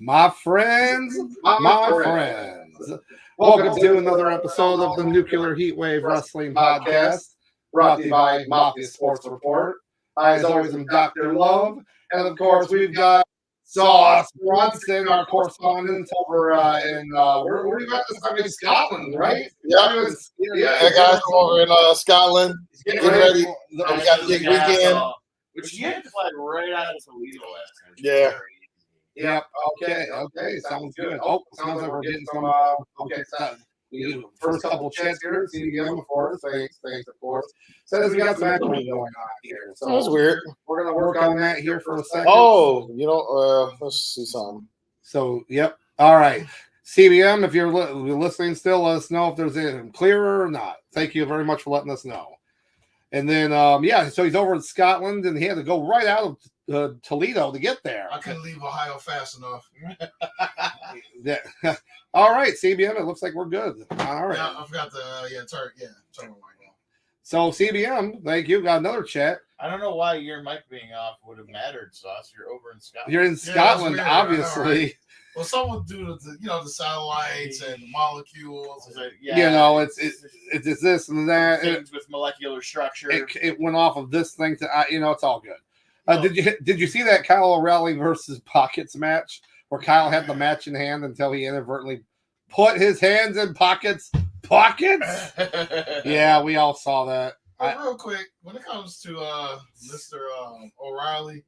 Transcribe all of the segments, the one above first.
My friends, my friends. Welcome to another episode of the Nuclear Heatwave Wrestling Podcast, brought to you by Mafia Sports Report. I, as always, am Dr. Love, and of course, we've got Sauce Brunson, our correspondent over in where are you at this time in Scotland, right? Yeah, guys, I'm over in Scotland. Getting ready. We got the big weekend. Which you had to fly right out of Toledo last time. Yeah. Yep. Okay. Sounds good. Oh, sounds like we're getting some. First couple chats here. CDM, of course. Thanks, of course. Says we got some echoing going on here. So That's weird. We're gonna work on that here for a second. Oh, let's see something. So, yep. All right. CBM, if you're listening still, let us know if there's anything clearer or not. Thank you very much for letting us know. And then, so he's over in Scotland, and he had to go right out of Toledo to get there. I couldn't leave Ohio fast enough. All right, CBM, it looks like we're good. All right. Yeah, I forgot turn my mic on. So, CBM, thank you. Got another chat. I don't know why your mic being off would have mattered, Sauce. You're over in Scotland. You're in Scotland, obviously. Right? Well, someone do the satolites and the molecules. It's this and that. Things with molecular structure. It went off of this thing to it's all good. Did you see that Kyle O'Reilly versus Pockets match where Kyle had the match in hand until he inadvertently put his hands in Pockets? Yeah, we all saw that. Real quick, when it comes to Mr. O'Reilly.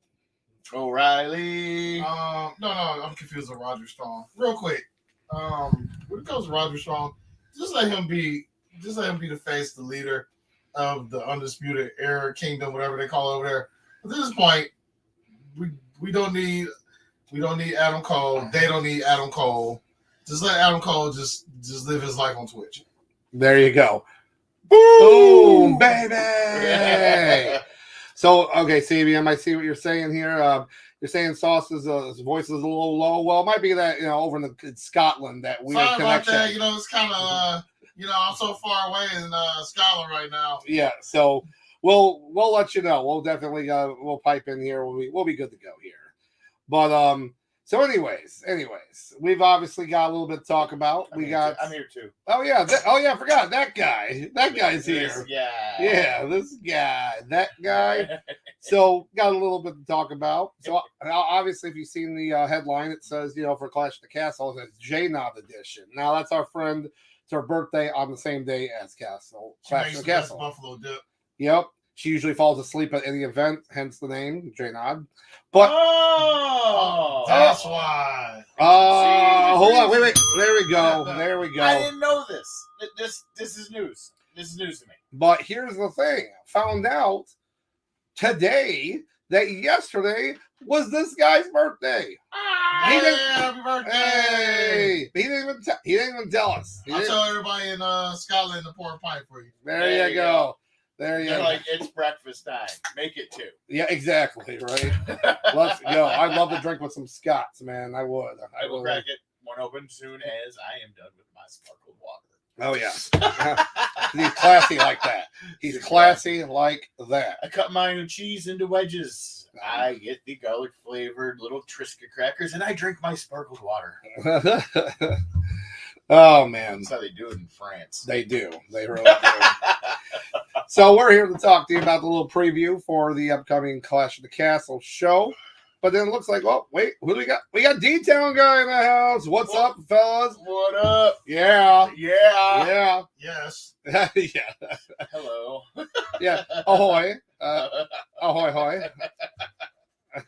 No, I'm confused with Roger Strong. Real quick, when it comes to Roger Strong, just let him be the face, the leader of the Undisputed Era Kingdom, whatever they call it over there. At this point, we don't need Adam Cole. They don't need Adam Cole. Just let Adam Cole just live his life on Twitch. There you go. Boom, baby. So, okay, CBM, I see what you're saying here. You're saying Sauce's his voice is a little low. Well, it might be that, over in Scotland, that weird Sorry connection. about that. It's kind of, I'm so far away in Scotland right now. Yeah, so we'll let you know. We'll definitely we'll pipe in here. We'll be good to go here. But so anyways, we've obviously got a little bit to talk about. I'm here too. Oh yeah, I forgot that guy. That guy's here. Yeah, this guy, that guy. So got a little bit to talk about. So obviously, if you've seen the headline, it says for Clash of the Castle, it's JNOD edition. Now that's our friend. It's her birthday on the same day as Castle. Clash of the Castle. Buffalo dip. Yep. She usually falls asleep at any event, hence the name, JNOD. But that's why. Hold on, wait. There we go. I didn't know this. This is news. This is news to me. But here's the thing. Found out today that yesterday was this guy's birthday. Happy birthday! Hey, he didn't even tell us. I'll tell everybody in Scotland to pour a pint for you. There you go. There you go. Like, it's breakfast time. Make it 2. Yeah, exactly. Right. Let's go. I'd love to drink with some Scots, man. I would. I will crack it one open soon as I am done with my sparkled water. Oh, yeah. He's classy like that. He's classy like that. I cut my cheese into wedges. I get the garlic flavored little Triscuit crackers, and I drink my sparkled water. Oh, man. That's how they do it in France. They do. They really do. So we're here to talk to you about the little preview for the upcoming Clash of the Castle show. But then it looks like, wait, who do we got? We got D-Town guy in the house. What's up, fellas? What up? Yeah. Yes. Yeah. Hello. Yeah. Ahoy. Ahoy.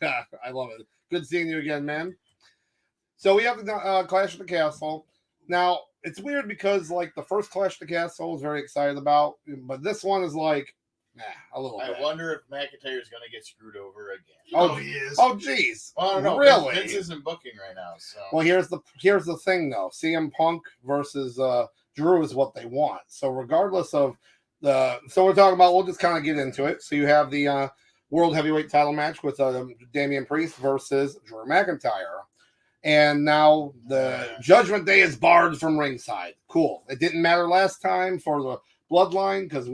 I love it. Good seeing you again, man. So we have the Clash of the Castle. Now, it's weird because, the first Clash of the Castle I was very excited about, but this one is a little bit. I wonder if McIntyre's going to get screwed over again. Oh, he is. Oh, jeez. Well, I don't know. Really? Vince isn't booking right now. So. Well, here's the thing, though. CM Punk versus Drew is what they want. So regardless of so we're talking about, we'll just kind of get into it. So you have the World Heavyweight title match with Damian Priest versus Drew McIntyre. And now the Judgment Day is barred from ringside. Cool. It didn't matter last time for the Bloodline because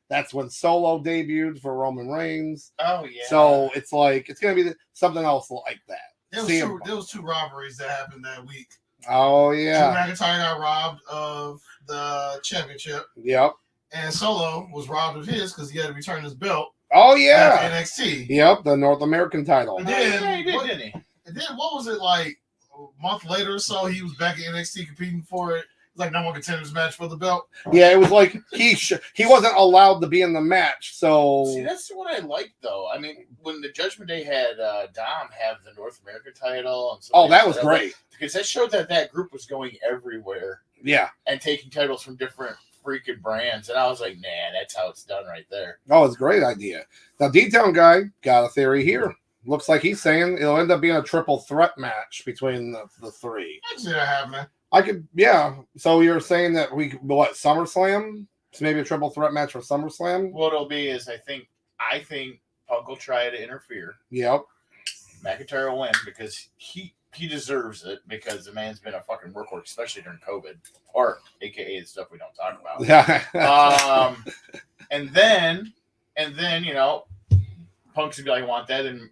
that's when Solo debuted for Roman Reigns. Oh, yeah. So it's going to be something else like that. CM Punk. There was two robberies that happened that week. Oh yeah. Drew McIntyre got robbed of the championship. Yep. And Solo was robbed of his because he had to return his belt. Oh yeah. At NXT. Yep, the North American title. And then, yeah, he did, didn't he? And then what was it like a month later or so? He was back at NXT competing for it. Like number one contenders match for the belt. Yeah, it was like he wasn't allowed to be in the match. So see, that's what I like though. I mean, when the Judgment Day had Dom have the North American title, and that was great because that showed that group was going everywhere. Yeah, and taking titles from different freaking brands, and I was like, man, that's how it's done right there. Oh, it's a great idea. Now, D-Town guy got a theory here. Looks like he's saying it'll end up being a triple threat match between the three. I can see that happening. I could, yeah. So you're saying that SummerSlam? So maybe a triple threat match for SummerSlam? What it'll be is I think Punk will try to interfere. Yep. McIntyre will win because he deserves it because the man's been a fucking workhorse, especially during COVID, or AKA the stuff we don't talk about. Yeah. And then you know, Punk's gonna be like, I want that, and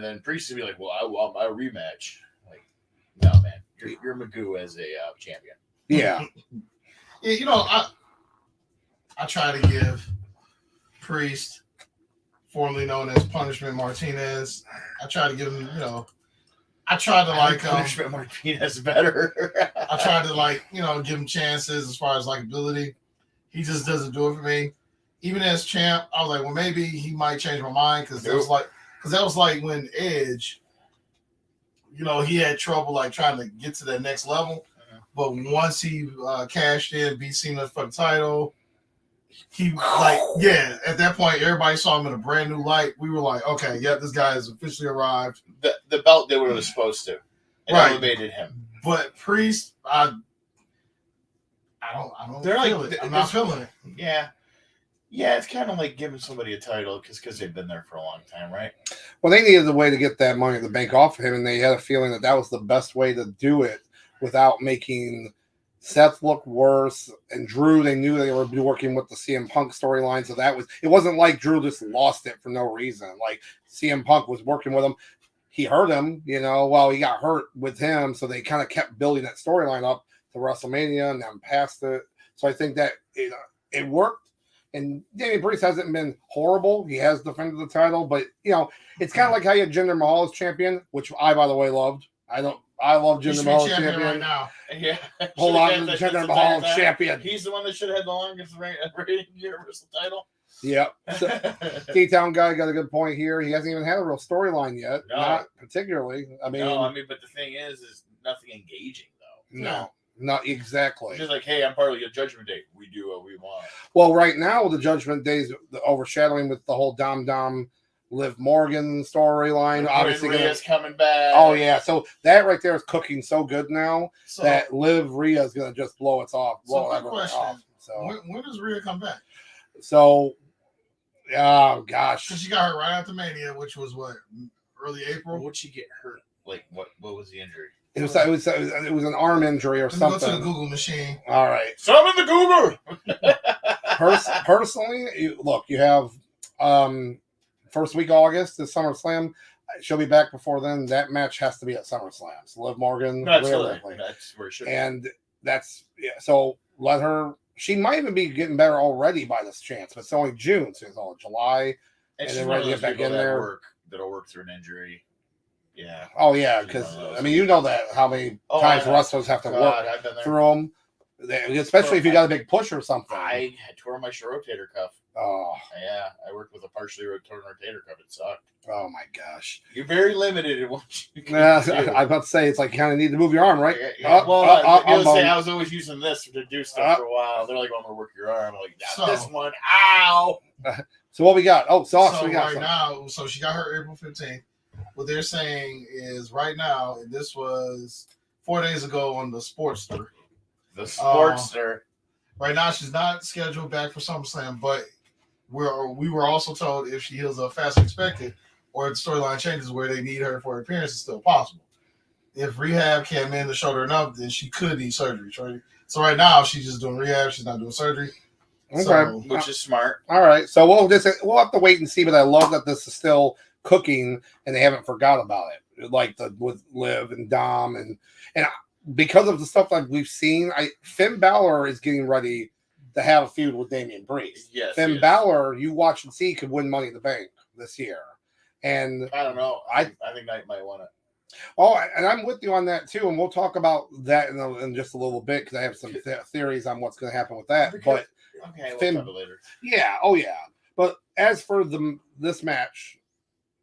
then Priest will be like, well, I want my rematch. Like, no, man, you're Magoo as a champion. Yeah. Yeah, you know, I try to give Priest, formerly known as Punishment Martinez, I try to give him, you know, I tried to like Punishment Martinez better. I tried to like, you know, give him chances as far as likability. He just doesn't do it for me. Even as champ, I was like, well, maybe he might change my mind because that was like when Edge, you know, he had trouble like trying to get to that next level. But once he cashed in, beat Cena for the title, he like, yeah, at that point, everybody saw him in a brand new light. We were like, okay, yeah, this guy has officially arrived. The belt did what it was supposed to. It elevated him. But Priest, I don't They're feel like, it. I'm not feeling it. Yeah. Yeah, it's kind of like giving somebody a title because they've been there for a long time, right? Well, they needed a way to get that money in the bank off of him, and they had a feeling that was the best way to do it without making Seth look worse. And Drew, they knew they were working with the CM Punk storyline, so it wasn't like Drew just lost it for no reason. Like CM Punk was working with him. He hurt him, you know, while he got hurt with him, so they kind of kept building that storyline up to WrestleMania and then past it. So I think that it worked. And Damian Priest hasn't been horrible. He has defended the title, but you know, it's kind of like how you had Jinder Mahal as champion, which I, by the way, loved. I love Jinder Mahal as champion right now. Yeah. Hold on, Jinder Mahal as champion. He's the one that should have had the longest rating Universal title. Yep. So, T-Town guy got a good point here. He hasn't even had a real storyline yet. No. Not particularly. I mean, but the thing is nothing engaging though. No. Not exactly. Just like, hey, I'm part of your Judgment Day. We do what we want. Well, right now, the Judgment Day is overshadowing with the whole Dom Liv Morgan storyline. Obviously, Rhea's coming back. Oh, yeah. So that right there is cooking so good now that Liv Rhea is going to just blow it off. Quick question. So when does Rhea come back? So, oh, gosh. Because she got hurt right after Mania, which was what, early April? Would she get hurt? Like, what was the injury? It was an arm injury or something. Go to the Google machine. All right. Summon the Google. Personally, you have first week of August is SummerSlam. She'll be back before then. That match has to be at SummerSlam. So Liv Morgan, absolutely. That's where it should be. And so let her. She might even be getting better already by this chance, but it's only June, so it's all July, and then ready to get back in there. That'll work through an injury. Yeah. Oh yeah, because I mean, you know that how many times wrestlers have to work through them, especially if you got a big push or something. I tore my rotator cuff. Oh yeah, I worked with a partially torn rotator cuff. It sucked. Oh my gosh, you're very limited in what you can do. I was about to say it's like you kind of need to move your arm, right? Yeah. I was always using this to do stuff for a while. They're like, "I'm gonna work your arm." I'm like, this one, ow. So what we got? Oh, sauce. So we got right now, so she got her April 15th. What they're saying is right now, and this was 4 days ago on the Sportster. The Sportster. Right now, she's not scheduled back for SummerSlam, but we were also told if she heals up faster than expected, or the storyline changes where they need her for an appearance, it's still possible. If rehab can't mend the shoulder enough, then she could need surgery. So right now, she's just doing rehab. She's not doing surgery. Okay. So, which is smart. All right. So we'll have to wait and see, but I love that this is still cooking, and they haven't forgot about it. Like with Liv and Dom and because of the stuff that we've seen, Finn Balor is getting ready to have a feud with Damian Priest. Yes, Finn Balor, you watch and see, could win Money in the Bank this year. And I don't know. I think Knight might want it. Oh, and I'm with you on that too, and we'll talk about that in just a little bit because I have some theories on what's going to happen with that. But okay, Finn, we'll talk later. Yeah, oh yeah. But as for this match,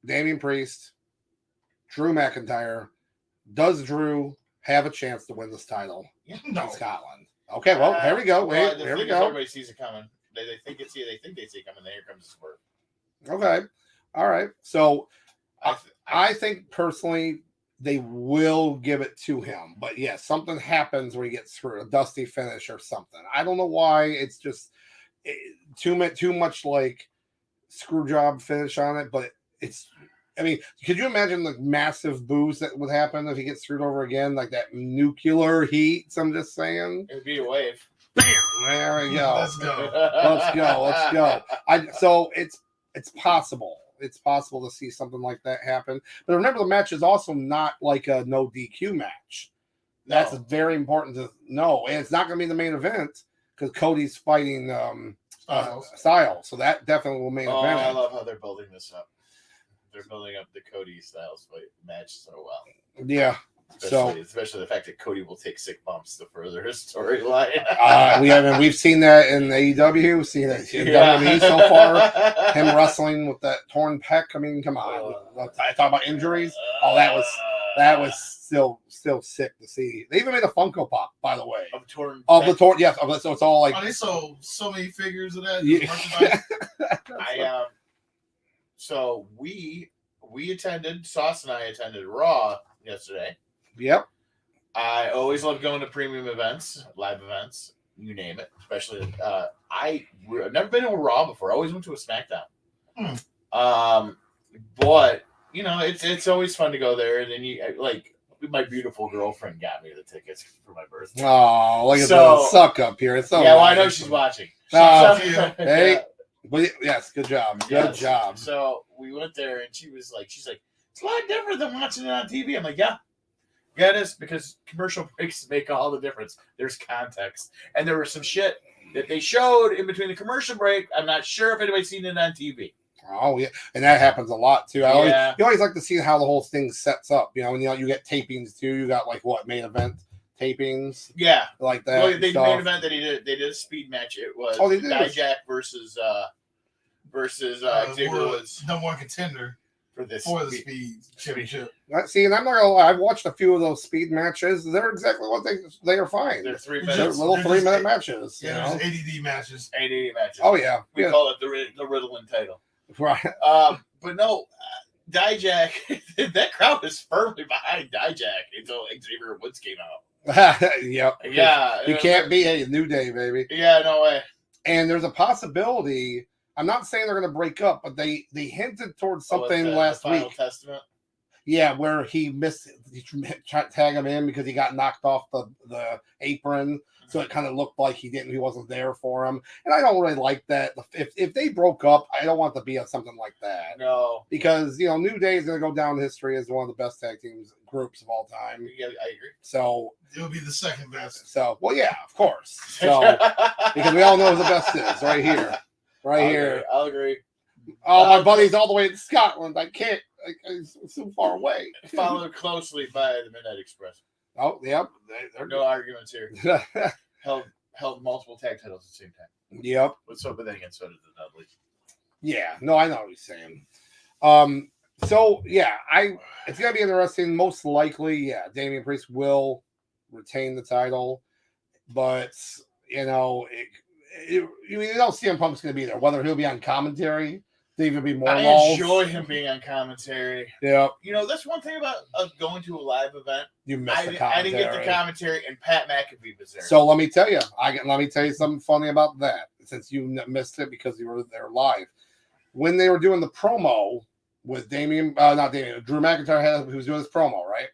Damian Priest, Drew McIntyre, does Drew have a chance to win this title in Scotland? Okay, well, here we go. Here we go. Everybody sees it coming. They think they see it coming. Then here comes the swerve. Okay, all right. So I think personally, they will give it to him. But yeah, something happens where he gets screwed, a dusty finish or something. I don't know why. It's just too much like screw job finish on it. But I mean, could you imagine the massive boos that would happen if he gets screwed over again? Like that nuclear heat. So I'm just saying. It'd be a wave. Bam! There we go. Let's go. Let's go. So it's possible. It's possible to see something like that happen. But remember, the match is also not like a no DQ match. That's very important to know. And it's not going to be the main event because Cody's fighting Styles. So that definitely will main event. I love how they're building this up. They're building up the Cody Styles fight match so well. Yeah. Especially the fact that Cody will take sick bumps to further his storyline. We've seen that in AEW. We've seen it in WWE so far. Him wrestling with that torn pec. I mean, come on. I talk about injuries. That was still sick to see. They even made a Funko Pop, by the way, of torn. Yes. So it's all like they sold so many figures of that. Yeah. So we attended. Sauce and I attended Raw yesterday. Yep. I always love going to premium events, live events, you name it. Especially, I've never been to a Raw before. I always went to a SmackDown. But you know, it's always fun to go there. And then my beautiful girlfriend got me the tickets for my birthday. Oh, look at the suck up here. It's so yeah, well, I know she's watching. Hey, but yes, good job. Good job. So we went there, and she's like, it's a lot different than watching it on TV. I'm like, yeah, it is, because commercial breaks make all the difference. There's context, and there was some shit that they showed in between the commercial break. I'm not sure if anybody's seen it on TV. Oh yeah, and that happens a lot too. You always like to see how the whole thing sets up. You know, and you get tapings too. You got main event tapings. Yeah, like that. Well, the main event that they did a speed match. It was Dijak versus Xavier Woods, number one contender for the speed championship. See, and I'm not gonna lie, I've watched a few of those speed matches. They're exactly what they are fine. They're 3 They're minutes. little 3-minute matches. Yeah, there's ADD matches. ADD matches. Oh yeah, we call it the Ritalin title. Right. But no, Dijak. That crowd is firmly behind Dijak until Xavier Woods came out. Yep. Yeah. You can't be a New Day, baby. Yeah, no way. And there's a possibility. I'm not saying they're going to break up, but they hinted towards something last week. Final Testament. Yeah, where he missed, he tried to tag him in because he got knocked off the apron, so it kind of looked like he wasn't there for him. And I don't really like that. If they broke up, I don't want to be something like that. No, because New Day is going to go down in history as one of the best tag teams groups of all time. Yeah, I agree. So it'll be the second best. So yeah, of course. So because we all know who the best is right here. I'll agree. Oh, my buddy's all the way in Scotland. I can't. It's so far away. Followed closely by the Midnight Express. Oh, yep. No arguments here. held multiple tag titles at the same time. Yep. But then again, so did the Dudleys. Yeah. No, I know what he's saying. So yeah, it's gonna be interesting. Most likely, yeah, Damian Priest will retain the title, but you don't see CM Punk's gonna be there. Whether he'll be on commentary. Even be more. I enjoy him being on commentary. Yeah. That's one thing about going to a live event. You missed the commentary. I didn't get the commentary, and Pat McAfee was there. So let me tell you, something funny about that. Since you missed it because you were there live, when they were doing the promo with Drew McIntyre, who was doing his promo, right?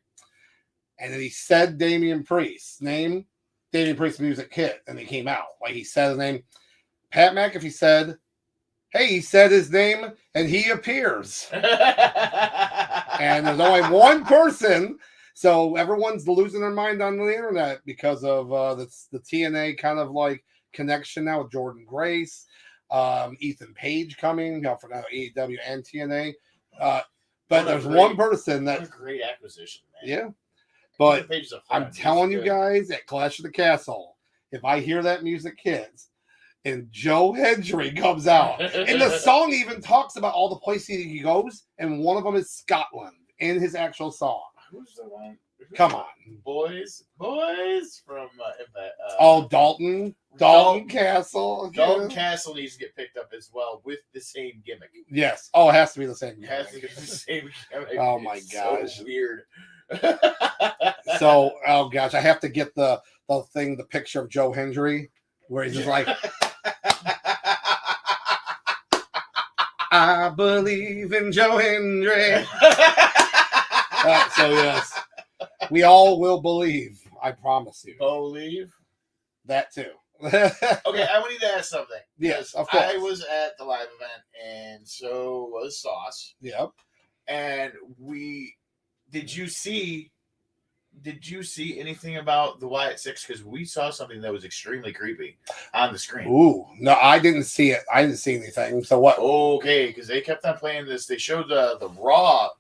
And then he said Damian Priest's name, Damian Priest music hit, and he came out. Like he said his name. Pat McAfee said, hey, he said his name and he appears. And there's only one person. So everyone's losing their mind on the internet because of the TNA kind of like connection now with Jordan Grace, Ethan Page coming for now AEW and TNA. But there's one person what a that great acquisition, man. yeah. But Ethan Page is a I'm friend. telling He's you good. guys, at Clash of the Castle, if I hear that music hits and Joe Hendry comes out, and the song even talks about all the places he goes, and one of them is Scotland in his actual song. Who's the one? Come on. Boys from Dalton Castle. Dalton Castle needs to get picked up as well with the same gimmick. Yes. Oh, it has to be the same. It has to get the same gimmick. Oh my It's gosh. so weird. So, oh gosh, I have to get the picture of Joe Hendry where he's just like, I believe in Joe Hendry. So yes, we all will believe. I promise you. Believe That too. Okay, I need to ask something. Yes, of course. I was at the live event, and so was Sauce. Yep. And did you see anything about the Wyatt Six? Because we saw something that was extremely creepy on the screen. Ooh, no, I didn't see it. I didn't see anything. So what? Okay, because they kept on playing this. They showed the Raw.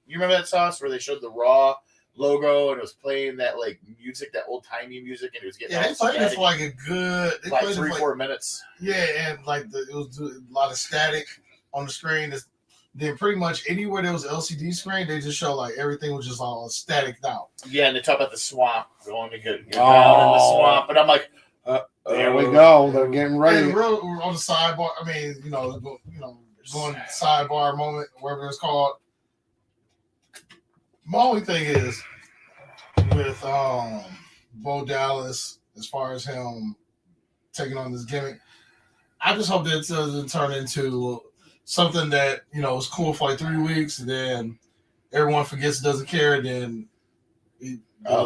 You remember that, Sauce, where they showed the Raw logo and it was playing that like music, that old timey music, and it was getting Yeah, they played it for like a good like 3-4 minutes. Yeah, and like it was a lot of static on the screen. Then pretty much anywhere there was an LCD screen, they just show like everything was just all static out. Yeah, and they talk about the swamp, going to get down in the swamp, and I'm like, there we go. They're getting ready. And real on the sidebar. I mean, going sidebar moment, whatever it's called. My only thing is with Bo Dallas, as far as him taking on this gimmick, I just hope that it doesn't turn into something that is cool for like 3 weeks, and then everyone forgets, doesn't care, and then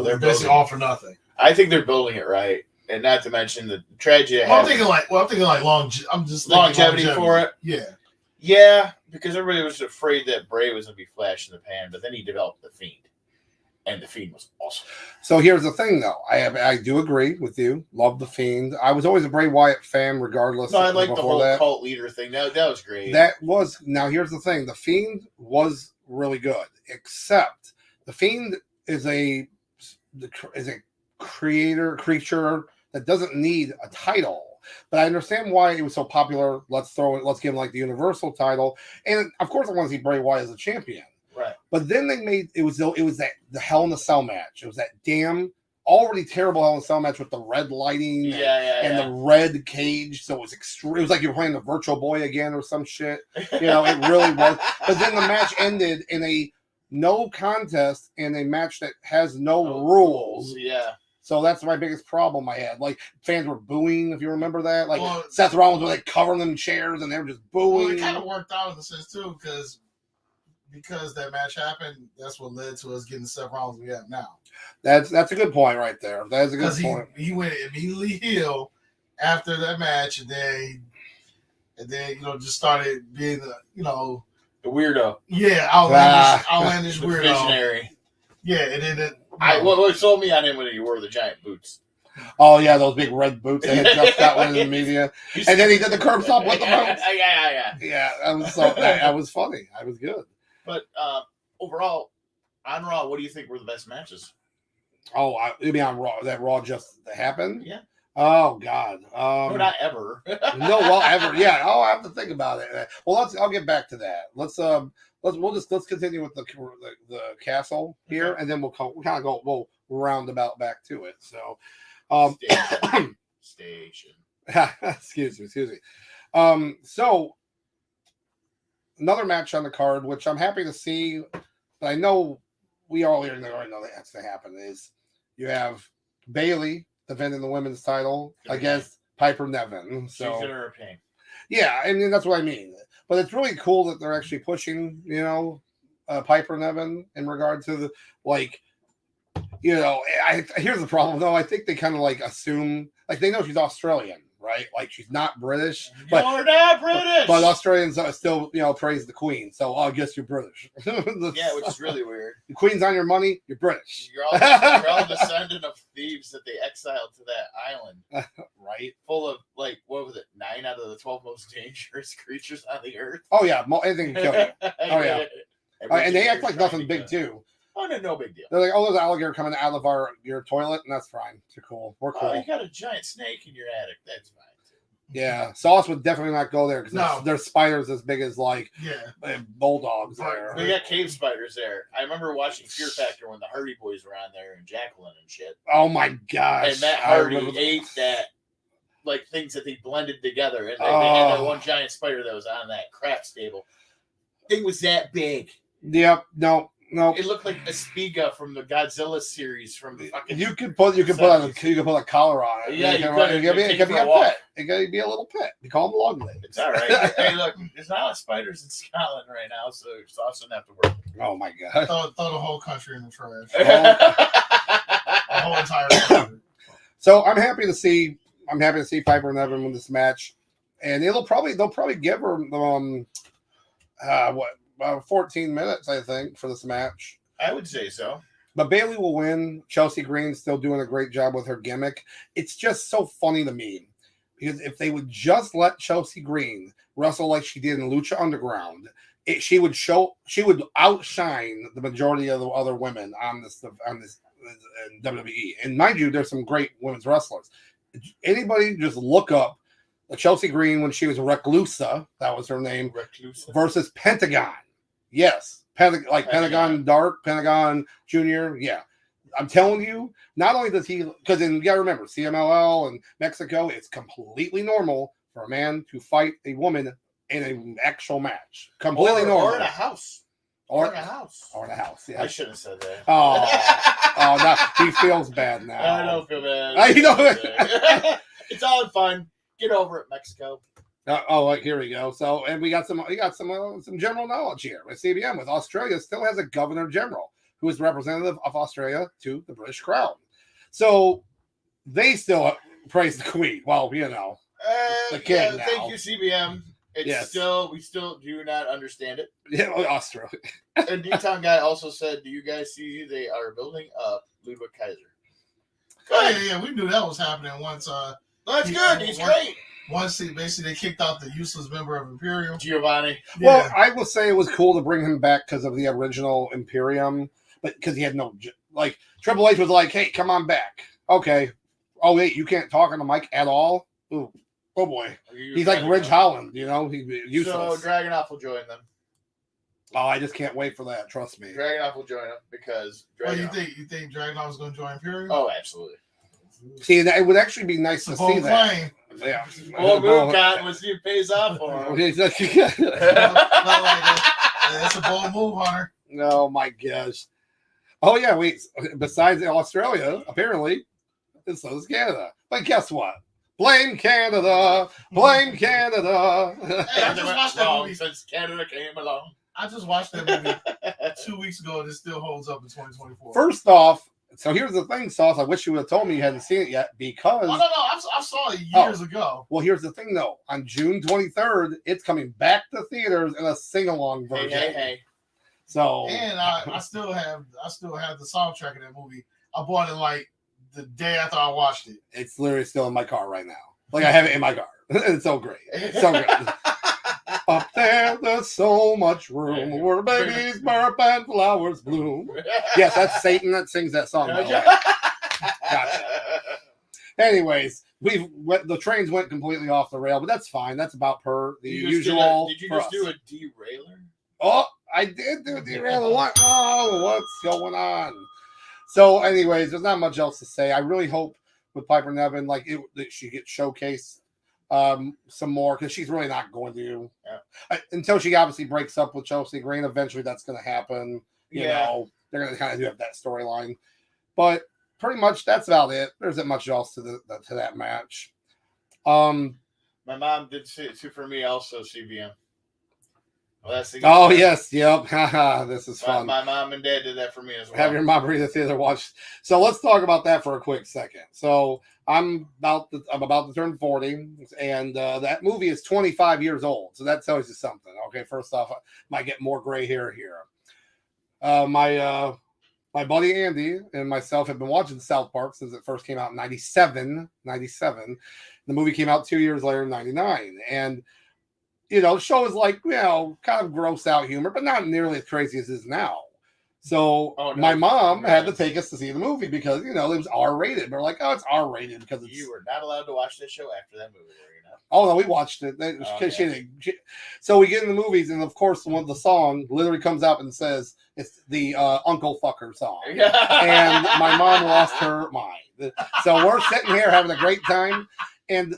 they're basically all for nothing. I think they're building it right, and not to mention the tragedy. I'm thinking like longevity for it. Yeah, because everybody was afraid that Bray was going to be flash in the pan, but then he developed the Fiend, and the Fiend was awesome. So here's the thing, though. I do agree with you. Love the Fiend. I was always a Bray Wyatt fan, regardless. No, I like the whole cult leader thing. That was great. Now here's the thing. The Fiend was really good, except the Fiend is a creature that doesn't need a title. But I understand why it was so popular. Let's give him like the Universal title, and of course I want to see Bray Wyatt as a champion. Right. But then they made it was that the Hell in a Cell match. It was that damn already terrible Hell in a Cell match with the red lighting and the red cage. So it was extreme. It was like you were playing the Virtual Boy again or some shit. It really was. But then the match ended in a no contest in a match that has no rules. Yeah. So that's my biggest problem I had. Like, fans were booing, if you remember that. Like, Seth Rollins was like covering them in chairs and they were just booing. Well, it kind of worked out in a sense too, because that match happened. That's what led to us getting the Seth Rollins we have now. That's a good point right there. That's a good point. He went immediately heel after that match, and then just started being the weirdo. Yeah, outlandish weirdo. Visionary. Yeah, and then what sold me on him when he wore the giant boots. Oh yeah, those big red boots. They had just got one in the media, and then he did the curb stop with the boots. Yeah. That was funny. That was good. But overall, on Raw, what do you think were the best matches? Oh, you mean on Raw? That Raw just happened? Yeah. Oh God. No, not ever. No, well, ever. Yeah. Oh, I have to think about it. Well, I'll get back to that. Let's continue with the castle here, and then we'll roundabout back to it. So, Station. excuse me. So another match on the card, which I'm happy to see, but I know we all already know that's going to happen, is you have Bayley defending the women's title against Piper Niven. So she's in her pain. Yeah, I mean, that's what I mean. But it's really cool that they're actually pushing, Piper Niven in regard to here's the problem, though. I think they kind of assume, they know she's Australian, right? Like she's not British, but You're not British. But Australians still, praise the Queen. So I guess you're British. Yeah, which is really weird. The Queen's on your money. You're British. You're all descendant of thieves that they exiled to that island, right? Full of what was it? 9 out of the 12 most dangerous creatures on the earth. Oh yeah, anything can kill you. Oh yeah, and they act like nothing big too. Oh no big deal. They're like, oh, there's an alligator coming out of your toilet, and that's fine. They're cool. We're cool. Oh, you got a giant snake in your attic. That's fine. Yeah, Sauce would definitely not go there because there's spiders as big as bulldogs there. We got cave spiders there. I remember watching Fear Factor when the Hardy Boys were on there and Jacqueline and shit. Oh my gosh! And Matt Hardy ate that things that they blended together, and they had that one giant spider that was on that craps table. Thing was that big. Yep. No. It looked like a Spiga from the Godzilla series from the fucking. You could put a collar on it. Yeah, it could be a pet. It could be a little pet. You call them long legs. It's all right. Hey, look, there's not a lot of spiders in Scotland right now, so Sauce doesn't have to work. Oh my god! Throw the whole country in the trash. The whole entire country. So I'm happy to see Piper and Evan win this match, and they'll probably give her 14 minutes, I think, for this match. I would say so. But Bayley will win. Chelsea Green's still doing a great job with her gimmick. It's just so funny to me because if they would just let Chelsea Green wrestle like she did in Lucha Underground, she would outshine the majority of the other women on this WWE. And mind you, there's some great women's wrestlers. Anybody just look up Chelsea Green when she was Reclusa, that was her name, versus Pentagon. Yes, Pentagon Dark, Pentagon Junior. Yeah, I'm telling you, not only does he, because you got to remember, CMLL and Mexico, it's completely normal for a man to fight a woman in an actual match. Completely normal. Or in a house. Or in a house. Yeah. I shouldn't have said that. Oh, now he feels bad now. I don't feel bad. It's all in fun. Get over it, Mexico. Here we go. So, and we got some general knowledge here with CBM. With Australia still has a governor general who is representative of Australia to the British Crown. So they still praise the Queen. Well, the king. Thank you, CBM. We still do not understand it. Yeah, Australia. And D-Town guy also said, "Do you guys see they are building up Ludwig Kaiser?" Yeah, we knew that was happening once. That's good. He's great. Once they kicked out the useless member of Imperium, Giovanni. Yeah. Well, I will say it was cool to bring him back because of the original Imperium, but because he had no Triple H was like, "Hey, come on back." Okay. Oh wait, you can't talk on the mic at all. Ooh. Oh boy, he's like Ridge Holland, he's useless. So Dragunov will join them. Oh, I just can't wait for that. Trust me. Dragunov will join them because. You think Dragunov is going to join Imperium? Oh, absolutely. See, it would actually be nice to see that. Yeah. Well, Moon Cotton was it pays off for him. That's a bold move, Hunter. Oh my gosh. Oh yeah, wait. Besides Australia, apparently, so is Canada. But guess what? Blame Canada. Blame Canada. Hey, I just watched that movie since Canada came along. I just watched that movie 2 weeks ago, and it still holds up in 2024. First off, so here's the thing, Sauce. I wish you would have told me you hadn't seen it yet because. Oh, no. I saw it years ago. Well, here's the thing, though. On June 23rd, it's coming back to theaters in a sing-along version. Hey. So. And I still have the soundtrack of that movie. I bought it the day after I watched it. It's literally still in my car right now. I have it in my car. It's so great. It's so great. Up there's so much room where babies burp and flowers bloom. Yes, that's Satan that sings that song. Gotcha. Anyways, the trains went completely off the rail, but that's fine. That's about per the usual. Did you just do a derailer? Oh, I did do a derailer. Oh, what's going on? So, anyways, there's not much else to say. I really hope with Piper Niven, that she gets showcased some more because she's really not going to until she obviously breaks up with Chelsea Green. Eventually, that's going to happen. You know, they're going to kind of do have that storyline, but pretty much that's about it. There isn't much else to that match. My mom did for me also CBM. Oh yes, yep. This is fun. My mom and dad did that for me as well. Have your mom read the theater watch. So let's talk about that for a quick second. So I'm about to turn 40, and that movie is 25 years old. So that tells you something. Okay, first off, I might get more gray hair here. My buddy Andy and myself have been watching South Park since it first came out in 97. The movie came out 2 years later in 99. And, the show is like, kind of gross out humor, but not nearly as crazy as it is now. So my mom had to take us to see the movie because, it was R-rated. We're like, oh, it's R-rated because it's... You were not allowed to watch this show after that movie, were you not? Oh, no, we watched it. So we get in the movies, and of course, the song literally comes up and says it's the Uncle Fucker song. And my mom lost her mind. So we're sitting here having a great time, and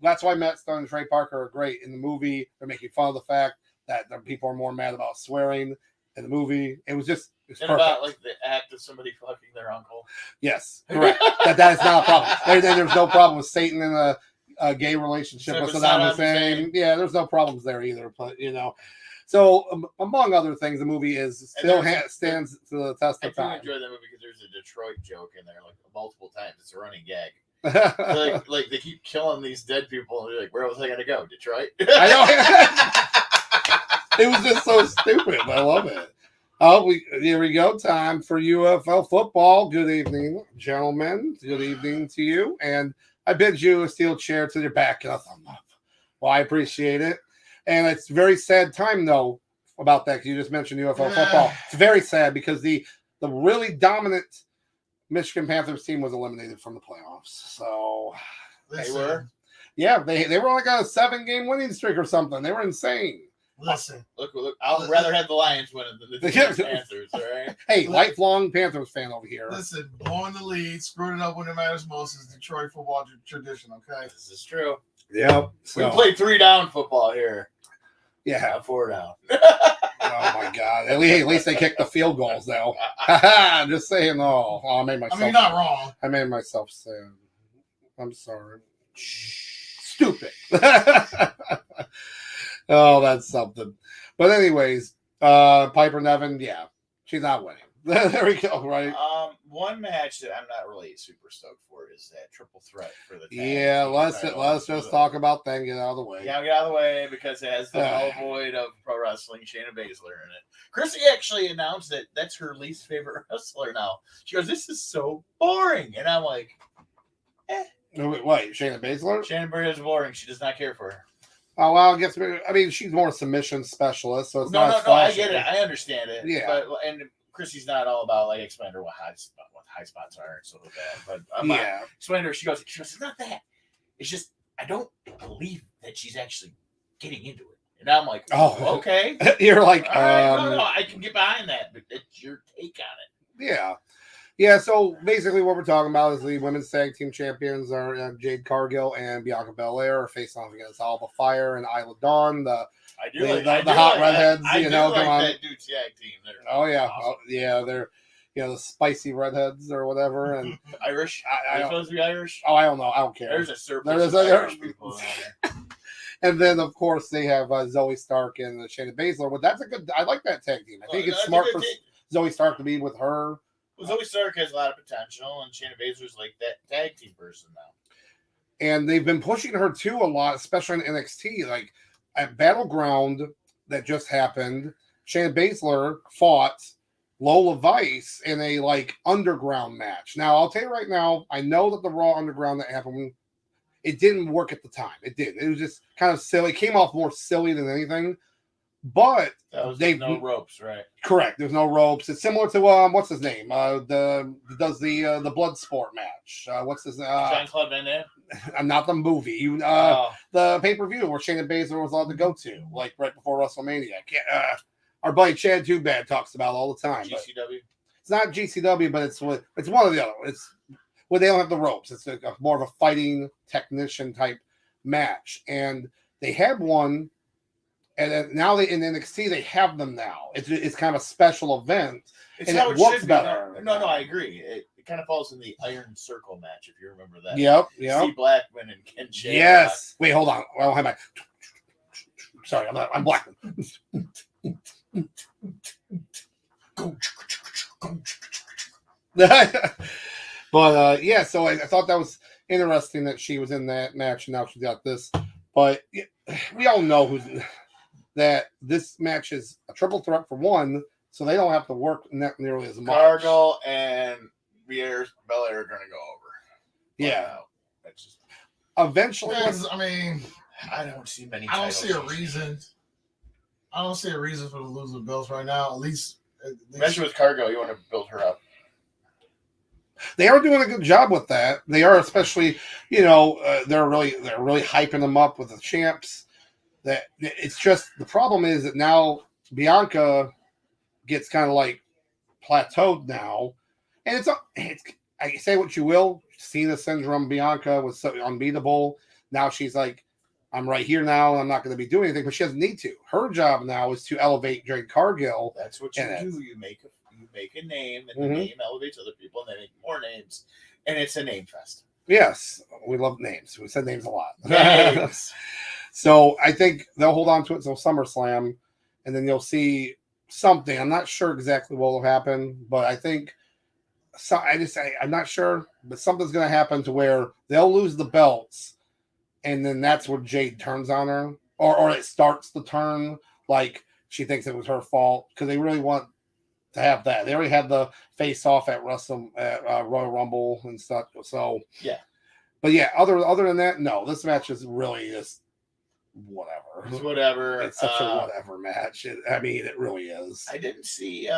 that's why Matt Stone and Trey Parker are great. In the movie, they're making fun of the fact that the people are more mad about swearing in the movie. It was just... It's about like the act of somebody fucking their uncle. Yes, correct. that is not a problem. There's no problem with Satan in a gay relationship with Saddam Hussein. Yeah, there's no problems there either. But so among other things, the movie stands to the test of time. I do enjoy that movie because there's a Detroit joke in there like multiple times. It's a running gag. like they keep killing these dead people, and they're like, "Where was I gonna go? Detroit?" I know. It was just so stupid. I love it. Oh, here we go. Time for UFL football. Good evening, gentlemen. Good evening to you. And I bid you a steel chair to your back and a thumb up. Well, I appreciate it. And it's a very sad time, though, about that. You just mentioned UFL football. It's very sad because the really dominant Michigan Panthers team was eliminated from the playoffs. So they were? Yeah, they were like a 7-game winning streak or something. They were insane. Listen, look! I'll rather have the Lions win it than the Panthers. All right. Hey, lifelong Panthers fan over here. Listen, blowing the lead, screwing it up when it matters most is Detroit football tradition. Okay, this is true. Yep. We played 3-down football here. Yeah, not 4-down. Oh my God! At least they kicked the field goals though. I'm just saying. Oh, I made myself. I mean, you're not wrong. I made myself sad. I'm sorry. Stupid. Oh, that's something. But anyways, Piper Nevin, yeah, she's not winning. There we go, right? One match that I'm not really super stoked for is that triple threat for the tag. Yeah, let's just talk about that and get out of the way. Yeah, get out of the way because it has the null void of pro wrestling, Shayna Baszler in it. Chrissy actually announced that that's her least favorite wrestler now. She goes, "This is so boring," and I'm like, Wait, Shayna Baszler? Shayna Baszler is boring. She does not care for her. Oh, well, I mean, she's more a submission specialist, so it's no, I get it. I understand it. Yeah. But, and Chrissy's not all about, like, explaining her what high spots are and stuff like that. But I'm not explaining to her. She goes, it's not that. It's just, I don't believe that she's actually getting into it. And I'm like, oh, okay. You're like, right, no, I can get behind that, but it's your take on it. Yeah. Yeah, so basically what we're talking about is the women's tag team champions are Jade Cargill and Bianca Belair are facing off against Alba Fire and Isla Dawn, the hot redheads. I do come like on. That dude tag team there. Oh yeah, awesome. They're the spicy redheads or whatever. And Irish. Are you supposed to be Irish? Oh, I don't know. I don't care. There's a surplus of Irish people in there. And then, of course, they have Zoe Stark and Shayna Baszler. But that's a good. I like that tag team. I think it's smart for Zoe Stark to be with her. Well, Zoe Stark has a lot of potential, and Shayna Baszler's like that tag team person now. And they've been pushing her too a lot, especially in NXT. Like at Battleground that just happened, Shayna Baszler fought Lola Vice in a underground match. Now I'll tell you right now, I know that the Raw Underground that happened, it didn't work at the time. It did. It was just kind of silly. It came off more silly than anything. But they've no ropes, right? Correct. There's no ropes. It's similar to what's his name? Does the blood sport match? What's his Jean-Claude Van Damme? I'm not the movie. The pay-per-view where Shayna Baszler was allowed to go to, like right before WrestleMania. Our buddy Chad Too Bad talks about all the time. GCW. It's not GCW, but it's one of the other. It's where they don't have the ropes. It's more of a fighting technician type match, and they had one. And then now in NXT they have them now. It's kind of a special event, and it works better. No, I agree. It kind of falls in the Iron Circle match, if you remember that. Yep. Steve Blackman and Ken Shamrock. Yes. Wait, hold on. I don't have my. Sorry, I'm black. But yeah, so I thought that was interesting that she was in that match, and now she got this. But we all know that this match is a triple threat for one, so they don't have to work nearly as much. Cargill and Belair are going to go over. Yeah. That's just, eventually, I mean, I don't see many. I don't see a reason. I don't see a reason for the losing belts right now. At least especially with Cargill, you want to build her up. they are doing a good job with that. They are, especially, they're really hyping them up with the champs. That it's just the problem is that now Bianca gets kind of like plateaued now, and it's I say what you will, Cena syndrome. Bianca was so unbeatable. Now she's like, I'm right here now, and I'm not going to be doing anything, but she doesn't need to. Her job now is to elevate Jade Cargill. That's what you do. You make a name, and the name elevates other people, and they make more names, and it's a name fest. Yes, we love names. We said names a lot. Names. So I think they'll hold on to it until SummerSlam, and then you'll see something. I'm not sure exactly what will happen, but I think I'm not sure, but something's going to happen to where they'll lose the belts, and then that's where Jade turns on her, or it starts to turn like she thinks it was her fault, because they really want to have that. They already had the face off at Royal Rumble and stuff. So yeah, but yeah, other than that, no, this match is really just whatever. It's whatever. It's such a whatever match. It really is. I didn't see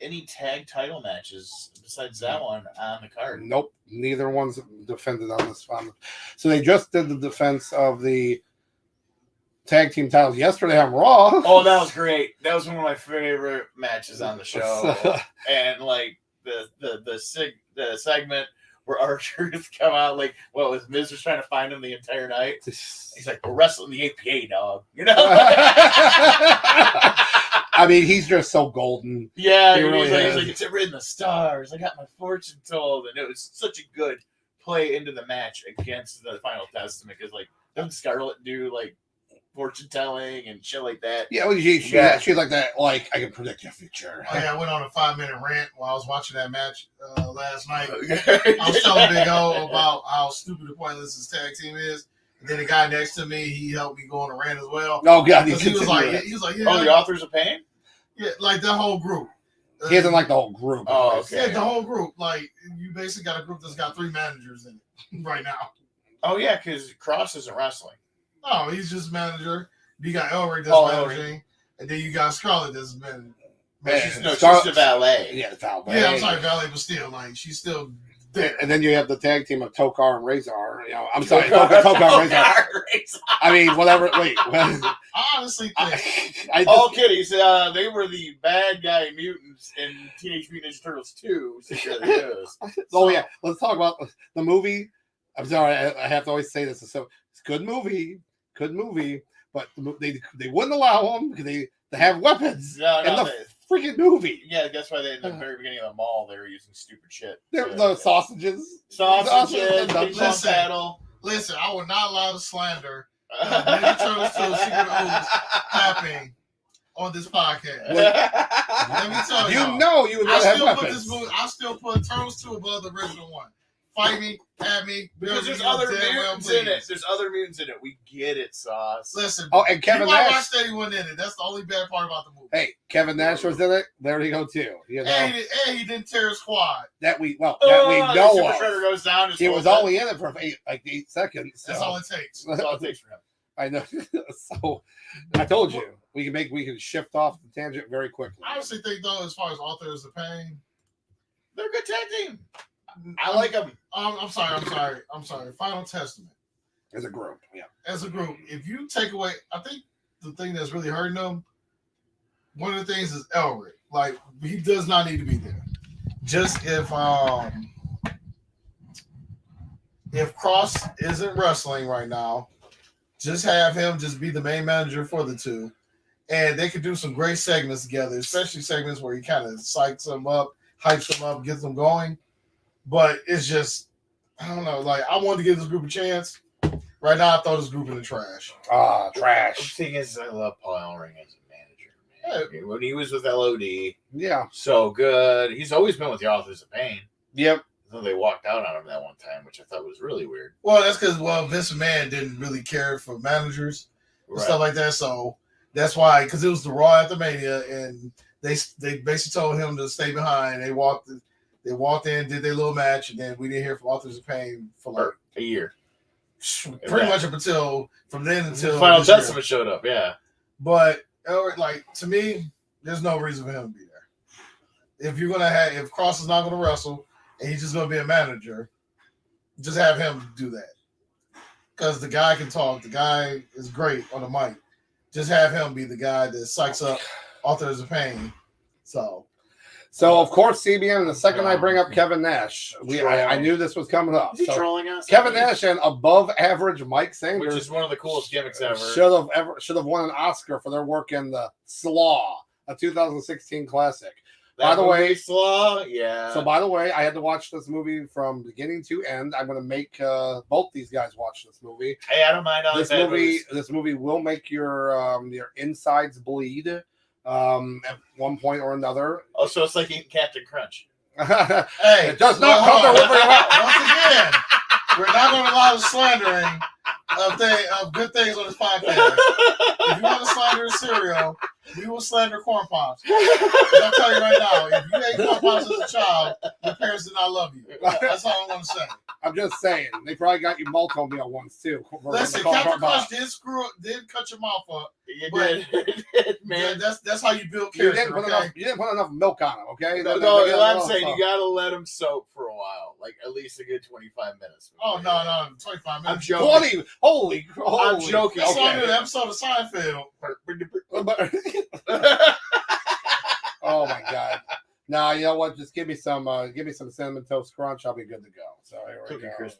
any tag title matches besides that one on the card. Nope, neither one's defended on this one. So they just did the defense of the tag team titles yesterday on Raw. Oh, that was great. That was one of my favorite matches on the show. And like the segment where R-Truth come out, like, well, his Miz was trying to find him the entire night. He's like, we're wrestling the APA, dog. He's just so golden. Yeah, he really he's like, it's written in the stars. I got my fortune told. And it was such a good play into the match against the Final Testament, because, like, doesn't Scarlett do, like, fortune telling and shit like that? Yeah, well, she's like that. Like, I can predict your future. Oh yeah, I went on a 5-minute rant while I was watching that match last night. I was telling Big O about how stupid and pointless his tag team is, and then the guy next to me, he helped me go on a rant as well. Oh God, he was like, yeah, oh, the Authors of Pain. Yeah, like the whole group. He doesn't like the whole group. Oh, okay. Yeah, the whole group. Like, you basically got a group that's got 3 managers in it right now. Oh yeah, because Cross isn't wrestling. No, he's just manager. You got Elric that's managing, and then you got Scarlett that's managing. She's the valet. Yeah, the valet. Yeah, I'm sorry, valet, but still, like, she's still there. And then you have the tag team of Tokar and Razor. I'm sorry, Tokar and Razor. Whatever. Wait. I honestly think. All kidding. They were the bad guy mutants in Teenage Mutant Ninja Turtles 2. Oh yeah, let's talk about the movie. I'm sorry, I have to always say this. So it's a good movie, but they wouldn't allow them because they have weapons in the freaking movie. Yeah, that's why in the very beginning of the mall they were using stupid shit. The sausages. Listen, I will not allow the slander Ninja Turtles 2 Secret Ooze happening on this podcast. Let me tell you. You would not have weapons. I still put Turtles 2 above the original one. Fight me, at me, because there's other mutants in it. There's other mutants in it. We get it, Sauce. Listen, and Kevin Nash. Watch that he wasn't in it. That's the only bad part about the movie. Hey, Kevin Nash was in it. There you go too. And he didn't tear his quad. That we know of. Shredder goes down. He was only in it for 8 seconds. So. That's all it takes. That's all it takes for him. I know. So I told you we can shift off the tangent very quickly. I honestly think though, as far as Authors of Pain, they're a good tag team. I like them. I'm sorry. Final Testament. As a group, yeah. As a group, if you take away, I think the thing that's really hurting them, one of the things is Elric. Like, he does not need to be there. Just if Cross isn't wrestling right now, just have him just be the main manager for the two, and they could do some great segments together, especially segments where he kind of psychs them up, hypes them up, gets them going. But it's just, I don't know. Like, I wanted to give this group a chance. Right now, I throw this group in the trash. Ah, The trash. thing is, I love Paul Ellering as a manager. Man. When he was with LOD, Yeah. so good. He's always been with the Authors of Pain. Yep. So they walked out on him that one time, which I thought was really weird. Well, that's because Vince McMahon didn't really care for managers and stuff like that. So that's why, because it was the Raw at the Mania, and they basically told him to stay behind. They walked in, did their little match, and then we didn't hear from Authors of Pain for like a year. Pretty much up until from then until Final Testament showed up. Yeah, but like to me, there's no reason for him to be there. If you're gonna if Cross is not gonna wrestle and he's just gonna be a manager, just have him do that. Because the guy can talk. The guy is great on the mic. Just have him be the guy that psychs up Authors of Pain. So of course, CBN. The second I bring up Kevin Nash, I knew this was coming up. Is he trolling us? Kevin Nash and above average Mike Sanders, which is one of the coolest gimmicks ever, should have won an Oscar for their work in the Slaw, a 2016 classic. By the way, Slaw, yeah. So by the way, I had to watch this movie from beginning to end. I'm going to make both these guys watch this movie. Hey, I don't mind. This movie will make your insides bleed at one point or another. Oh, so it's like eating Captain Crunch. Hey, it does not come to whipping out. Once again, we're not going to allow the slandering of good things on this podcast. If you want to slander cereal, we will slander corn pops. I'll tell you right now, if you ate corn pops as a child, your parents did not love you. That's all I'm going to say. I'm just saying, they probably got you multiple meal once too. Listen, Captain Crunch did cut your mouth up. You did, man. That's how you build character. You didn't put enough milk on them, okay? No, I'm saying you got to let them soak for a while, like at least a good 25 minutes. Oh no, 25 minutes. I'm joking. 20. Holy. I'm joking. That's longer than the episode of Seinfeld. Oh my god. Now you know what? Just give me some cinnamon toast crunch. I'll be good to go. So here we go.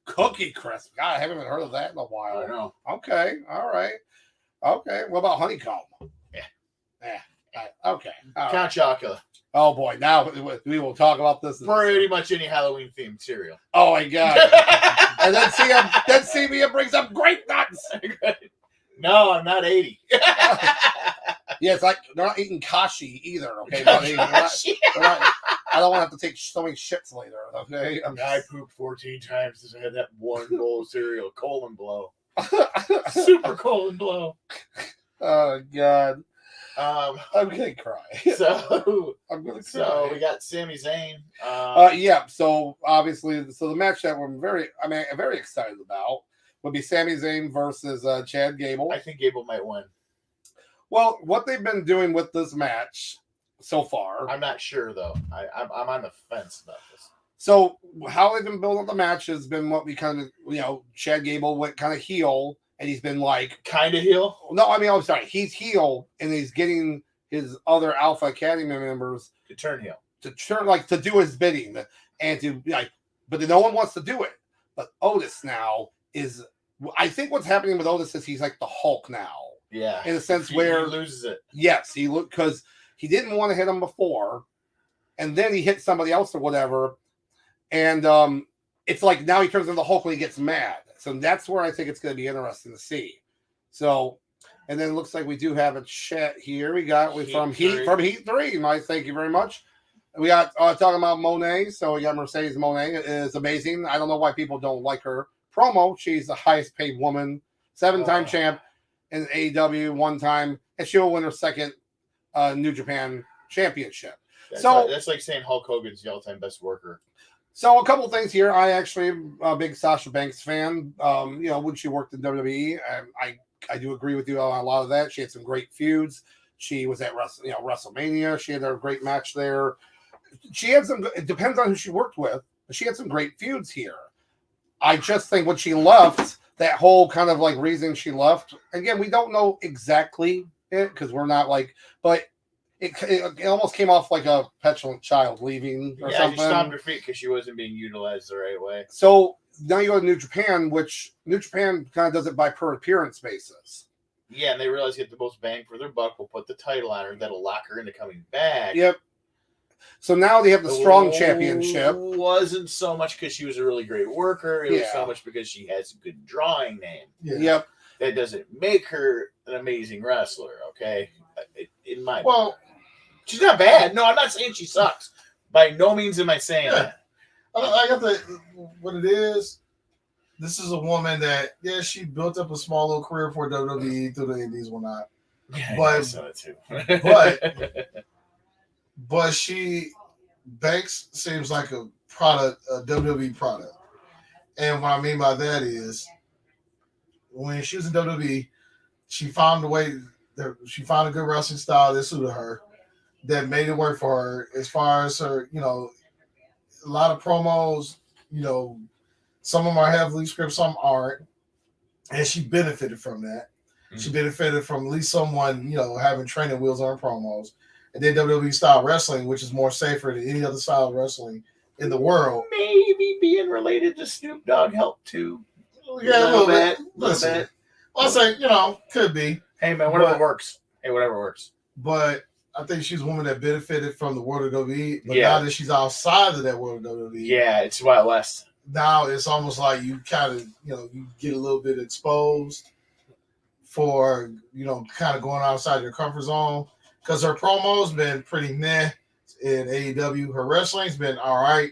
Cookie crisp. God, I haven't even heard of that in a while. I know. Okay. All right. Okay. What about honeycomb? Yeah. Okay. Count Chocula. Oh boy. Now we will talk about this. Pretty much any Halloween themed cereal. Oh my god. And then CBN brings up grape nuts. No, I'm not 80. Yeah, it's like they're not eating kashi either. Okay, I don't want to have to take so many shits later. Okay, I pooped 14 times since I had that one bowl of cereal. Colon blow. Super colon blow. Oh god. I'm gonna cry. So I'm gonna cry. So we got Sami Zayn. Yeah. So obviously, the match that I'm very excited about would be Sami Zayn versus Chad Gable. I think Gable might win. Well, what they've been doing with this match so far, I'm not sure though. I'm on the fence about this. So how they've been building up the match has been what we kind of, Chad Gable went kind of heel, and he's been like kind of heel. No, I mean, I'm sorry, he's heel, and he's getting his other Alpha Academy members to turn heel, to do his bidding, and to but no one wants to do it. But Otis now is, I think what's happening with Otis is he's like the Hulk now. Yeah, in a sense where he loses it. Yes, because he didn't want to hit him before, and then he hit somebody else or whatever, and it's like now he turns into the Hulk when he gets mad. So that's where I think it's going to be interesting to see. So, and then it looks like we do have a chat here. We got from Heat 3. Mike, thank you very much. We got talking about Monet. So we got Mercedes Monet. It is amazing. I don't know why people don't like her promo. She's the highest paid woman, 7-time champ in AEW, 1 time, and she'll win her second New Japan championship. That's like saying Hulk Hogan's the all-time best worker. So a couple things here. I actually am a big Sasha Banks fan. When she worked in WWE, I do agree with you on a lot of that. She had some great feuds. She was at WrestleMania. She had a great match there. She had some. It depends on who she worked with. But she had some great feuds here. I just think when she left, that whole kind of like reason she left. Again, we don't know exactly it because we're not but it almost came off like a petulant child leaving or something. Yeah, she stomped her feet because she wasn't being utilized the right way. So now you go to New Japan, which New Japan kind of does it by per appearance basis. Yeah, and they realize get the most bang for their buck. We'll put the title on her. That'll lock her into coming back. Yep. So now they have the strong championship. It wasn't so much because she was a really great worker. It was so much because she has a good drawing name. Yeah. Yep. That doesn't make her an amazing wrestler, okay? In my she's not bad. No, I'm not saying she sucks. By no means am I saying that. I got what it is. This is a woman that, she built up a small little career for WWE through the Indies, whatnot. Yeah, but I saw that too. but Banks seems like a WWE product. And what I mean by that is, when she was in WWE, she found a good wrestling style that suited her, that made it work for her. As far as her, a lot of promos, some of them are heavily scripted, some aren't, and she benefited from that. Mm-hmm. She benefited from at least someone, having training wheels on her promos. And then WWE style wrestling, which is more safer than any other style of wrestling in the world. Maybe being related to Snoop Dogg helped too. Yeah, a little bit. Listen, I'll say, could be. Hey man, whatever works. But I think she's a woman that benefited from the world of WWE. But now that she's outside of that world of WWE, it's Wild West. Now it's almost like you kind of, you get a little bit exposed for, kind of going outside your comfort zone. Because her promo's been pretty meh in AEW. Her wrestling's been all right.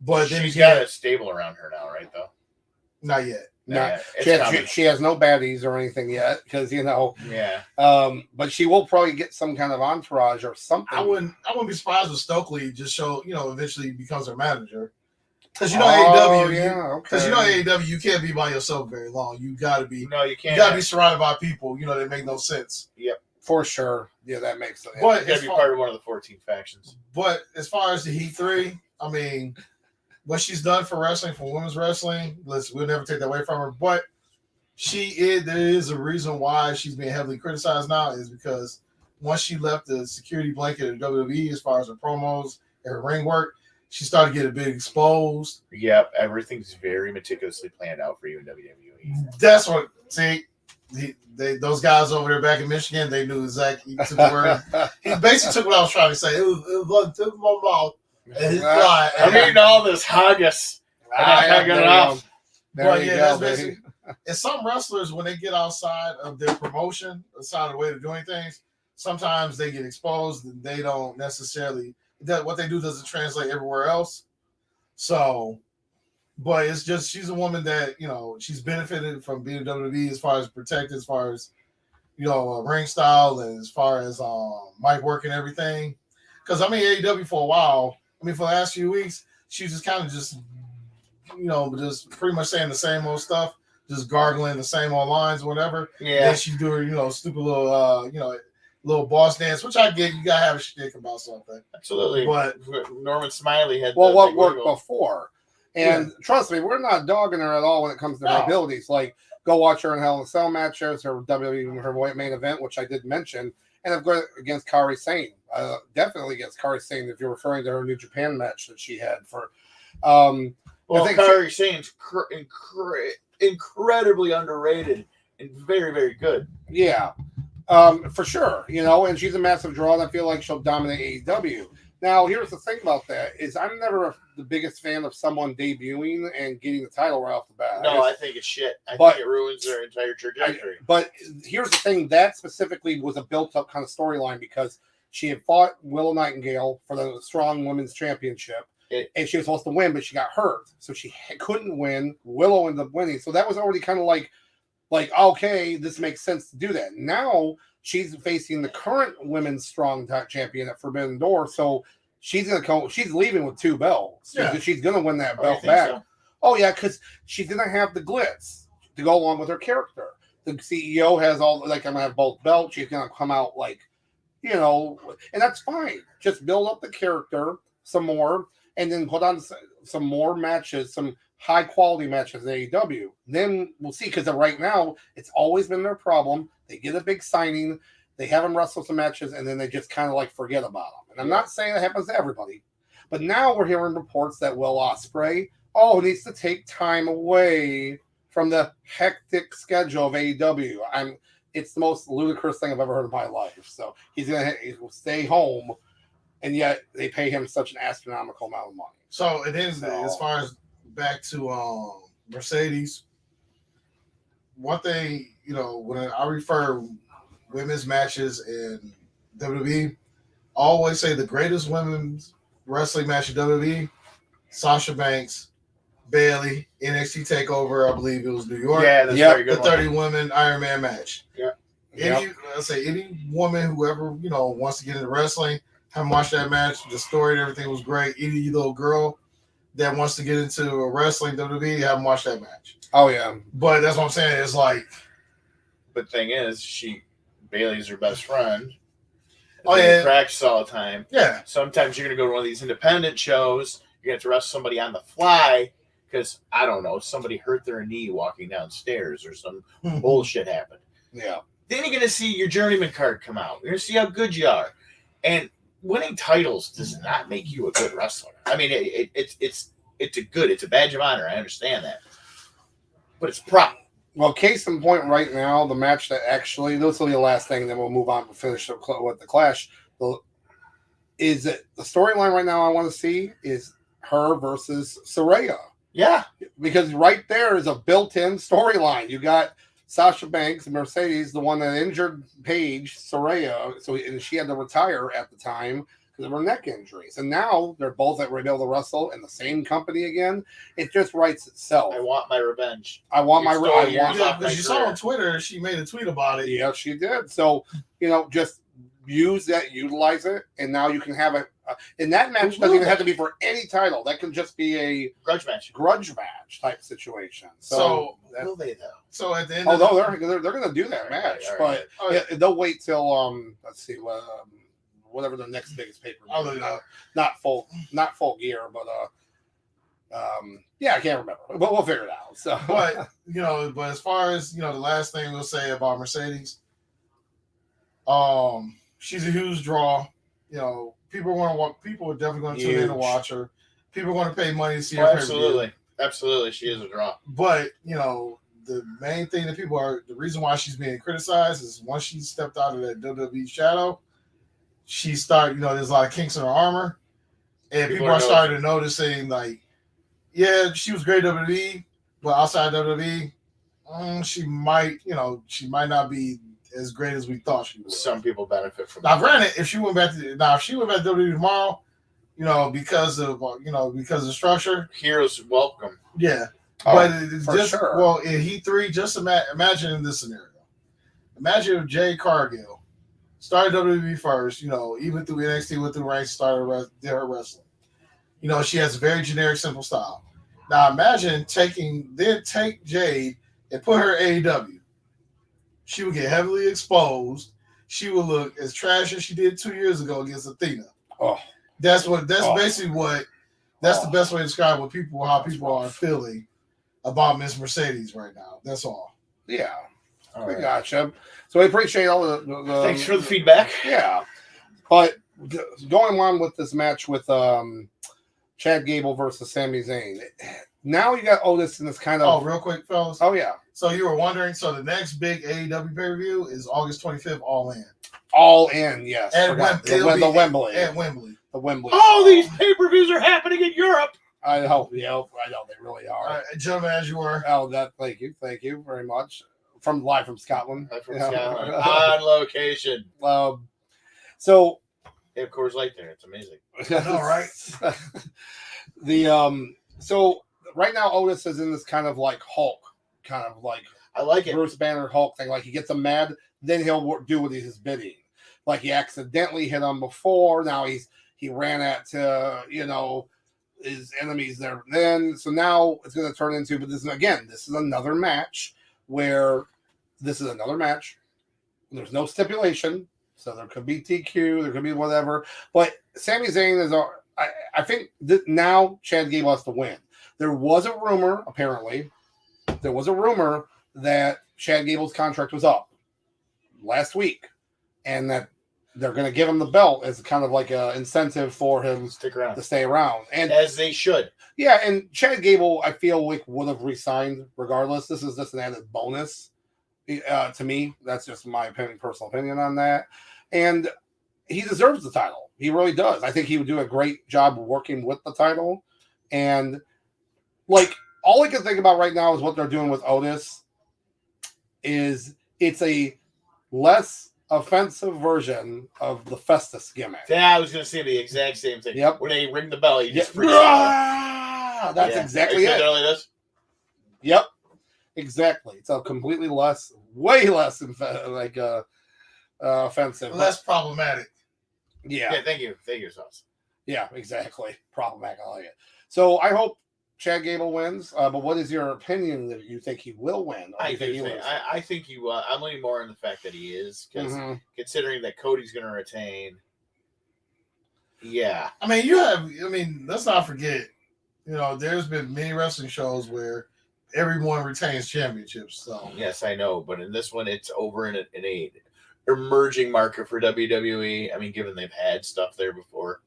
But she's got a stable around her now, right, though? Not yet. She has no baddies or anything yet, because but she will probably get some kind of entourage or something. I wouldn't be surprised if Stokely just eventually becomes her manager. Because AEW, AEW, you can't be by yourself very long. You got to be. No, you can't. You got to be surrounded by people. That make no sense. Yep, for sure. Yeah, that makes sense. But you got to be part of one of the 14 factions. But as far as the Heat 3, I mean, what she's done for wrestling, for women's wrestling, we'll never take that away from her. But there is a reason why she's being heavily criticized now, is because once she left the security blanket of WWE, as far as her promos and her ring work, she started getting a bit exposed. Yep, everything's very meticulously planned out for you in WWE. That's what, those guys over there back in Michigan, they knew exactly. He took the word. He basically took what I was trying to say. It was like my mouth. I'm eating all this haggis. I can't get it off. That's basically. And some wrestlers, when they get outside of their promotion, outside of the way they're doing things, sometimes they get exposed and they don't necessarily. What they do doesn't translate everywhere else. So, but it's just, she's a woman that, she's benefited from being WWE as far as protected, as far as, ring style, and as far as mic work and everything. Because, AEW for a while, for the last few weeks, she was just kind of just pretty much saying the same old stuff, just gargling the same old lines, whatever. Yeah. Then she's doing, stupid little, little boss dance, which I get. You gotta have a shtick about something. Absolutely. But Norman Smiley had what worked before. And trust me, we're not dogging her at all when it comes to her abilities. Like, go watch her in Hell in a Cell matches, her WWE, her main event, which I did mention, and I've got against Kairi Sane. Definitely against Kairi Sane, if you're referring to her New Japan match that she had for. I think Kairi Sane's incredibly underrated and very, very good. Yeah. For sure, and she's a massive draw, and I feel like she'll dominate AEW. Now, here's the thing about that, is I'm never the biggest fan of someone debuting and getting the title right off the bat. No, I think it's shit. I think it ruins their entire trajectory. But here's the thing, that specifically was a built-up kind of storyline, because she had fought Willow Nightingale for the Strong Women's Championship, and she was supposed to win, but she got hurt, so she couldn't win. Willow ended up winning, so that was already kind of like, okay, this makes sense to do that. Now she's facing the current women's strong champion at Forbidden Door, so she's leaving with 2 belts. Yeah. She's gonna win that belt back. So? Oh yeah, because she's gonna have the glitz to go along with her character. The CEO has I'm gonna have both belts. She's gonna come out and that's fine. Just build up the character some more, and then put on some more matches, some high quality matches at AEW. Then we'll see, because right now it's always been their problem. They get a big signing, they have them wrestle some matches, and then they just kind of forget about them. And I'm not saying that happens to everybody, but now we're hearing reports that Will Ospreay needs to take time away from the hectic schedule of AEW. It's the most ludicrous thing I've ever heard in my life. So he's gonna stay home and yet they pay him such an astronomical amount of money. So it is as far as back to Mercedes. One thing, when I refer women's matches in WWE, I always say the greatest women's wrestling match in WWE: Sasha Banks, Bailey, NXT Takeover. I believe it was New York. Yeah, that's very the good. 30 women Iron Man match. Yeah. Any woman who ever wants to get into wrestling, haven't watched that match. The story and everything was great. Any little girl that wants to get into wrestling WWE, haven't watched that match. Oh yeah, but that's what I'm saying. It's like, but the thing is, Bailey's her best friend. Oh yeah, practice all the time. Yeah. Sometimes you're gonna go to one of these independent shows. You're gonna have to wrestle somebody on the fly because I don't know, somebody hurt their knee walking downstairs or some bullshit happened. Yeah. Then you're gonna see your journeyman card come out. You're gonna see how good you are, and winning titles does not make you a good wrestler. I mean, it's a badge of honor. I understand that, but it's prop. Well, case in point, right now, the match that actually this will be the last thing, then we'll move on to finish with the Clash. Is that the storyline right now? I want to see is her versus Saraya. Yeah, because right there is a built-in storyline. You got Sasha Banks and Mercedes, the one that injured Paige, Saraya, and she had to retire at the time because of her neck injuries. And now they're both able to wrestle in the same company again. It just writes itself. I want my revenge. Because you saw on Twitter, she made a tweet about it. Yeah, she did. So, just utilize it, and now you can have a. And that match doesn't even have to be for any title. That can just be a grudge match type situation. So will they though? So at the end, they're going to do that match, but they'll wait till let's see, whatever the next biggest paper. Not full gear, but I can't remember, but we'll figure it out. So, but as far as the last thing we'll say about Mercedes, she's a huge draw. People are definitely going to tune in to watch her. People are going to pay money to see her. Absolutely, she is a draw. But the main thing that the reason why she's being criticized is once she stepped out of that WWE shadow, she started. There's a lot of kinks in her armor, and people are starting noticing like, yeah, she was great at WWE, but outside WWE, she might not be as great as we thought she was. Some people benefit from that. Now, granted, if she went back to WWE tomorrow, because of the structure, heroes welcome. Yeah, but it's just in Heat 3. Just imagine this scenario. Imagine if Jade Cargill started WWE first. Even through NXT, went through ranks, did her wrestling. She has a very generic, simple style. Now imagine take Jade and put her AEW. She would get heavily exposed. She would look as trash as she did 2 years ago against Athena. That's basically what. That's the best way to describe how people are feeling about Miss Mercedes right now. That's all. Yeah, we gotcha. So we appreciate all the thanks for the feedback. Yeah, but going on with this match with Chad Gable versus Sami Zayn. Now you got Otis in this kind of. Oh, real quick, fellas. Oh yeah. So you were wondering. So the next big AEW pay-per-view is August 25th. All In. All In, yes. At Wembley. The Wembley. At Wembley. The Wembley. Oh, these pay-per-views are happening in Europe. I know. Yeah, I know they really are. Gentlemen, as you were. Oh, thank you very much. Live from Scotland. Scotland. On location. So. They have Coors Light there. It's amazing. All right. So right now Otis is in this kind of like Hulk, I like it. Bruce Banner Hulk thing. Like he gets him mad, then he'll do what he's bidding. Like he accidentally hit him before. Now he ran at his enemies there. Then so now it's going to turn into. But this is another match where there's no stipulation, so there could be TQ, there could be whatever. But Sami Zayn is. I think that now Chad Gable has to win. There was a rumor, apparently. That Chad Gable's contract was up last week, and that they're going to give him the belt as kind of like an incentive for him to stay around. And as they should. Yeah, and Chad Gable, I feel like would have resigned regardless. This is just an added bonus to me. That's just my personal opinion on that. And he deserves the title. He really does. I think he would do a great job working with the title. And like all I can think about right now is what they're doing with Otis is it's a less offensive version of the Festus gimmick. Yeah, I was going to say the exact same thing. Yep. When they ring the bell, he just freaks out. That's exactly it. This? Yep. Exactly. It's a completely way less offensive. Less problematic. Yeah. Yeah, thank you. Thank you, Sauce. Yeah, exactly. Problematic. I like it. So I hope Chad Gable wins. But what is your opinion that you think he will win? I think he will. I'm leaning more on the fact that he is, because considering that Cody's going to retain. Yeah. I mean, let's not forget, there's been many wrestling shows where everyone retains championships. So yes, I know, but in this one, it's over in a emerging market for WWE. I mean, given they've had stuff there before,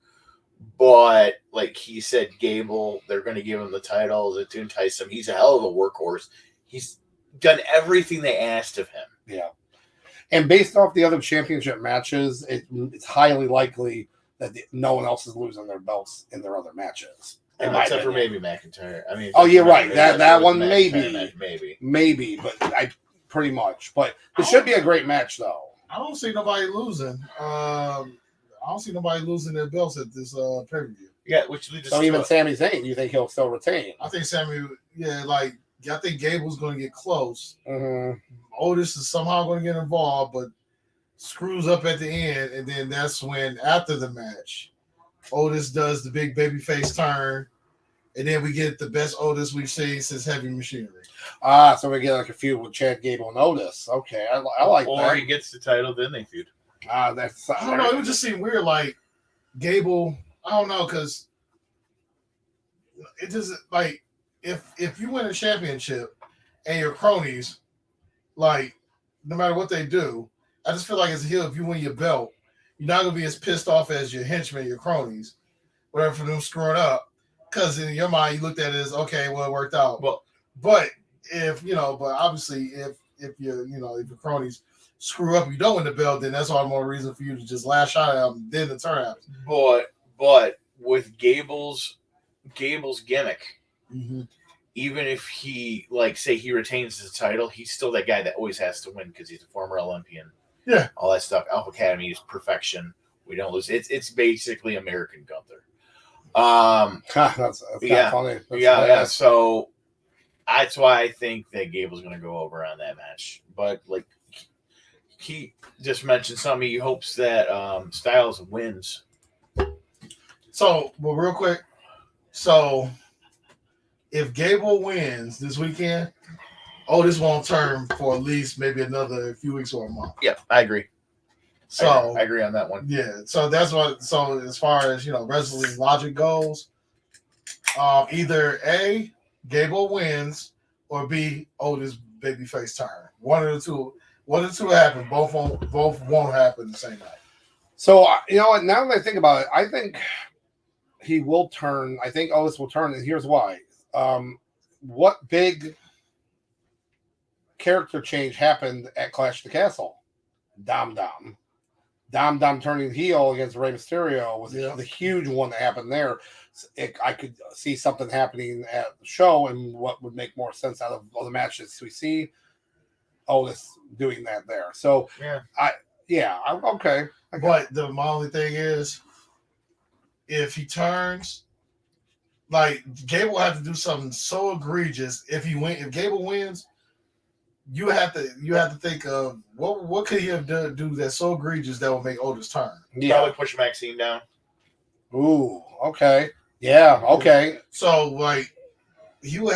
but like he said, Gable, they're going to give him the title to entice him. He's a hell of a workhorse. He's done everything they asked of him. Yeah, and based off the other championship matches, it's highly likely that no one else is losing their belts in their other matches. Except for maybe McIntyre. I mean, oh, you're right. That one maybe, but I pretty much. But it should be a great match, though. I don't see nobody losing. I don't see nobody losing their belts at this pay-per-view. Yeah, which leads so even Sami Zayn, you think he'll still retain? I think I think Gable's going to get close. Mm-hmm. Otis is somehow going to get involved, but screws up at the end, and then that's when, after the match, Otis does the big babyface turn, and then we get the best Otis we've seen since Heavy Machinery. So we get like a feud with Chad Gable and Otis. Okay, I like that. Or he gets the title, then they feud. I don't know. It would just seem weird, like Gable. I don't know, because it just like if you win a championship and your cronies, like no matter what they do, I just feel like as a heel, if you win your belt, you're not gonna be as pissed off as your henchmen, your cronies, whatever, for them screwing up. Because in your mind, you looked at it as, okay, well, it worked out. Well, but obviously, if your cronies screw up, you don't win the belt, then that's all the more reason for you to just lash out at them. Then the turn happens. But with Gable's gimmick, even if he say he retains his title, he's still that guy that always has to win because he's a former Olympian. Yeah, all that stuff. Alpha Academy is perfection. We don't lose. It's basically American Gunther. That's funny. Yeah. So that's why I think that Gable's going to go over on that match. But like he just mentioned, something he hopes that Styles wins. So, well, real quick. So, if Gable wins this weekend, Otis won't turn for at least maybe another few weeks or a month. Yeah, I agree. So I agree on that one. Yeah. So that's what. So as far as wrestling logic goes, either A, Gable wins, or B, Otis babyface turn. One of the two. One of the two happen. Both won't happen the same night. So you know what? Now that I think about it, I think he will turn. I think Otis will turn, and here's why. What big character change happened at Clash of the Castle? Dom turning heel against Rey Mysterio was the huge one that happened there. I could see something happening at the show, and what would make more sense out of all the matches we see, Otis doing that there. So I'm okay. But my only thing is, if he turns, like Gable will have to do something so egregious. If Gable wins, you have to think of what could he have done do that's so egregious that would make Otis turn. Yeah, probably push Maxine down. Ooh, okay, yeah, okay. So like, Gable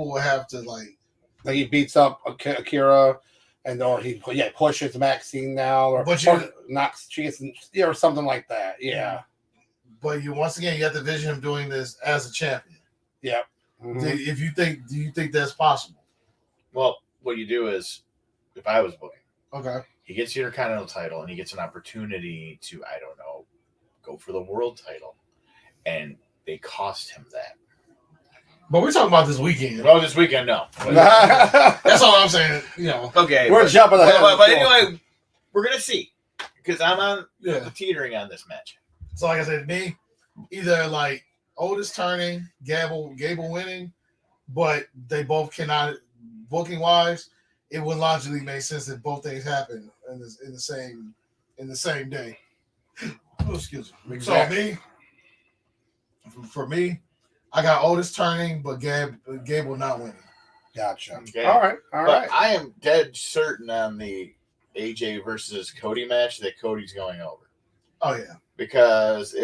will have to like he beats up Akira, or he pushes Maxine now, or knocks she gets or something like that. Yeah. But you have to vision him doing this as a champion. Yeah. Mm-hmm. Do you think that's possible? Well, what you do is, if I was booking, okay, he gets the Intercontinental title and he gets an opportunity to, I don't know, go for the world title, and they cost him that. But we're talking about this weekend. Oh, this weekend, no. That's all I'm saying. Okay, we're jumping ahead. But anyway, we're gonna see, because I'm on Yeah. teetering on this match. So like I said, me, either like Otis turning, Gable winning, but they both cannot booking wise. It would logically make sense that both things happen in the same day. Oh, excuse me. Exactly. So for me, I got Otis turning, but Gable not winning. Gotcha. Okay. All right. But I am dead certain on the AJ versus Cody match that Cody's going over. Oh yeah. Because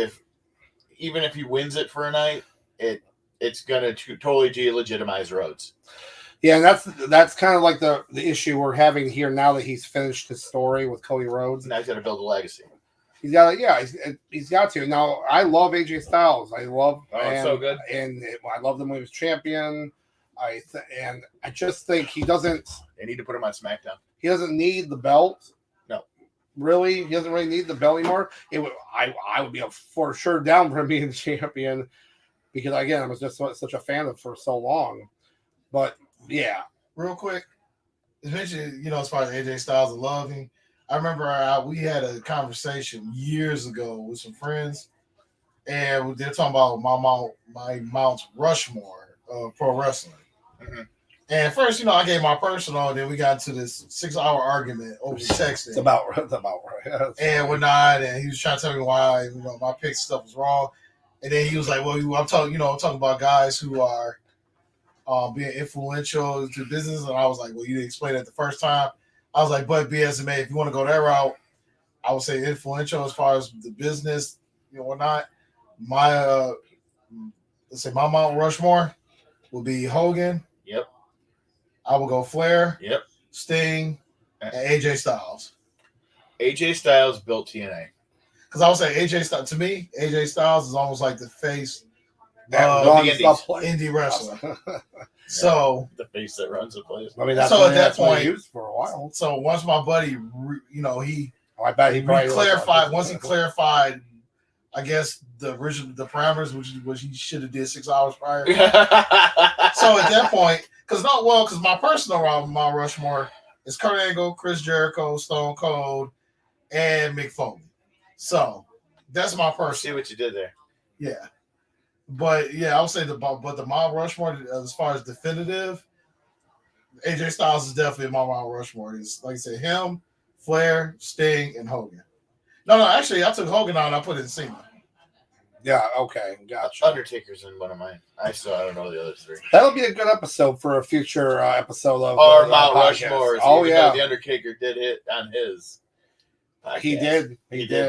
even if he wins it for a night, it's gonna totally delegitimize Rhodes. Yeah, and that's kind of like the issue we're having here now that he's finished his story with Cody Rhodes. Now he's got to build a legacy. He's got he's got to. Now I love AJ Styles. I love so good. And I loved him when he was champion. And I just think he doesn't. They need to put him on SmackDown. He doesn't need the belt. No, really, he doesn't really need the belt anymore. I would be for sure down for him being champion because again I was just such a fan of for so long. But yeah, real quick, you mentioned as far as AJ Styles and loving. I remember we had a conversation years ago with some friends, and they're talking about my Mount Rushmore of pro wrestling. Mm-hmm. And first, I gave my personal, and then we got into this 6-hour argument over texting. It's about right. And whatnot, and he was trying to tell me why my pick stuff was wrong. And then he was like, "Well, I'm talking about guys who are being influential to business." And I was like, "Well, you didn't explain it the first time." I was like, "But BSMA, if you want to go that route, I would say influential as far as the business, whatnot. My let's say my Mount Rushmore will be Hogan. Yep. I will go Flair. Yep. Sting and AJ Styles. AJ Styles built TNA. Because I would say to me, AJ Styles is almost like the face of indie wrestler. So the face that runs the place. I mean, that's so at that point point, used for a while. So once my buddy, I bet he probably clarified. Once he clarified, I guess the parameters, which he should have did 6 hours prior. So at that point, because my personal Mount Rushmore is Kurt Angle, Chris Jericho, Stone Cold, and Mick Foley. So that's my personal. See what you did there. Yeah. But yeah, I would say the Mount Rushmore, as far as definitive, AJ Styles is definitely my Mount Rushmore. It's like I said, him, Flair, Sting, and Hogan. No, actually, I took Hogan out and I put in Cena. Yeah, okay, gotcha. Undertaker's in one of mine. I don't know the other three. That'll be a good episode for a future episode of our Mount Rushmore. Oh yeah, the Undertaker did hit on his. Podcast. He did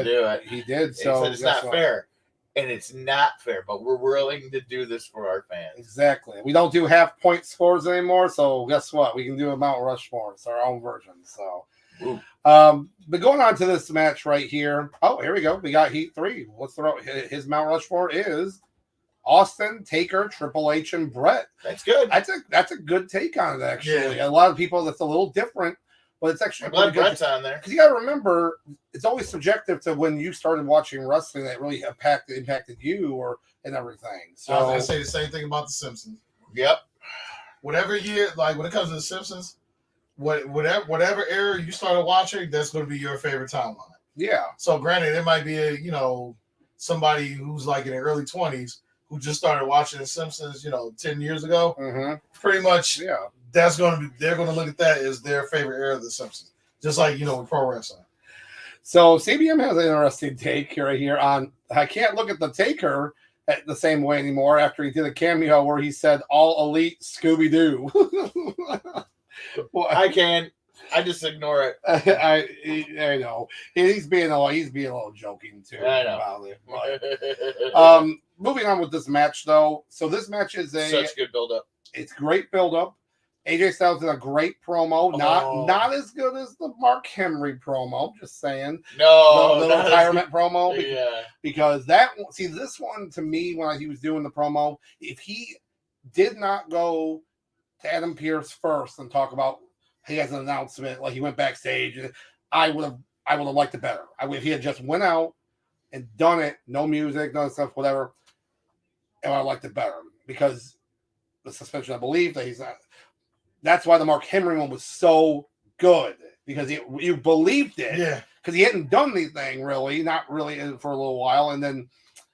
do it. He did. He So said it's not fair. And it's not fair, but we're willing to do this for our fans. Exactly. We don't do half-point scores anymore, so guess what? We can do a Mount Rushmore. It's our own version. So, but going on to this match right here. Oh, here we go. We got Heat 3. What's his Mount Rushmore is Austin, Taker, Triple H, and Brett. That's good. That's a good take on it, actually. Yeah. A lot of people, that's a little different, but it's actually I'm glad Brett's on there. Because you got to remember, it's always subjective to when you started watching wrestling that really impacted you and everything. So I was going to say the same thing about The Simpsons. Yep. Whatever year, like when it comes to The Simpsons, whatever era you started watching, that's going to be your favorite timeline. Yeah. So granted, it might be somebody who's like in their early 20s who just started watching The Simpsons, 10 years ago. Mm-hmm. Pretty much, yeah. They're going to look at that as their favorite era of The Simpsons, just like with pro wrestling. So CBM has an interesting take right here on. I can't look at the Taker the same way anymore after he did a cameo where he said "All Elite Scooby Doo." Well, I can. I just ignore it. I know he's being a little joking too. I know. About it. But, moving on with this match though. So this match is such good build up. It's great build up. AJ Styles did a great promo, not as good as the Mark Henry promo. Just saying, no, the retirement promo, because this one to me when he was doing the promo, if he did not go to Adam Pearce first and talk about he has an announcement like he went backstage, I would have liked it better. If he had just went out and done it, no music, no stuff, whatever, and I liked it better because the suspension of belief that he's not. That's why the Mark Henry one was so good because you believed it. Yeah. because he hadn't done anything really, not really for a little while. And then,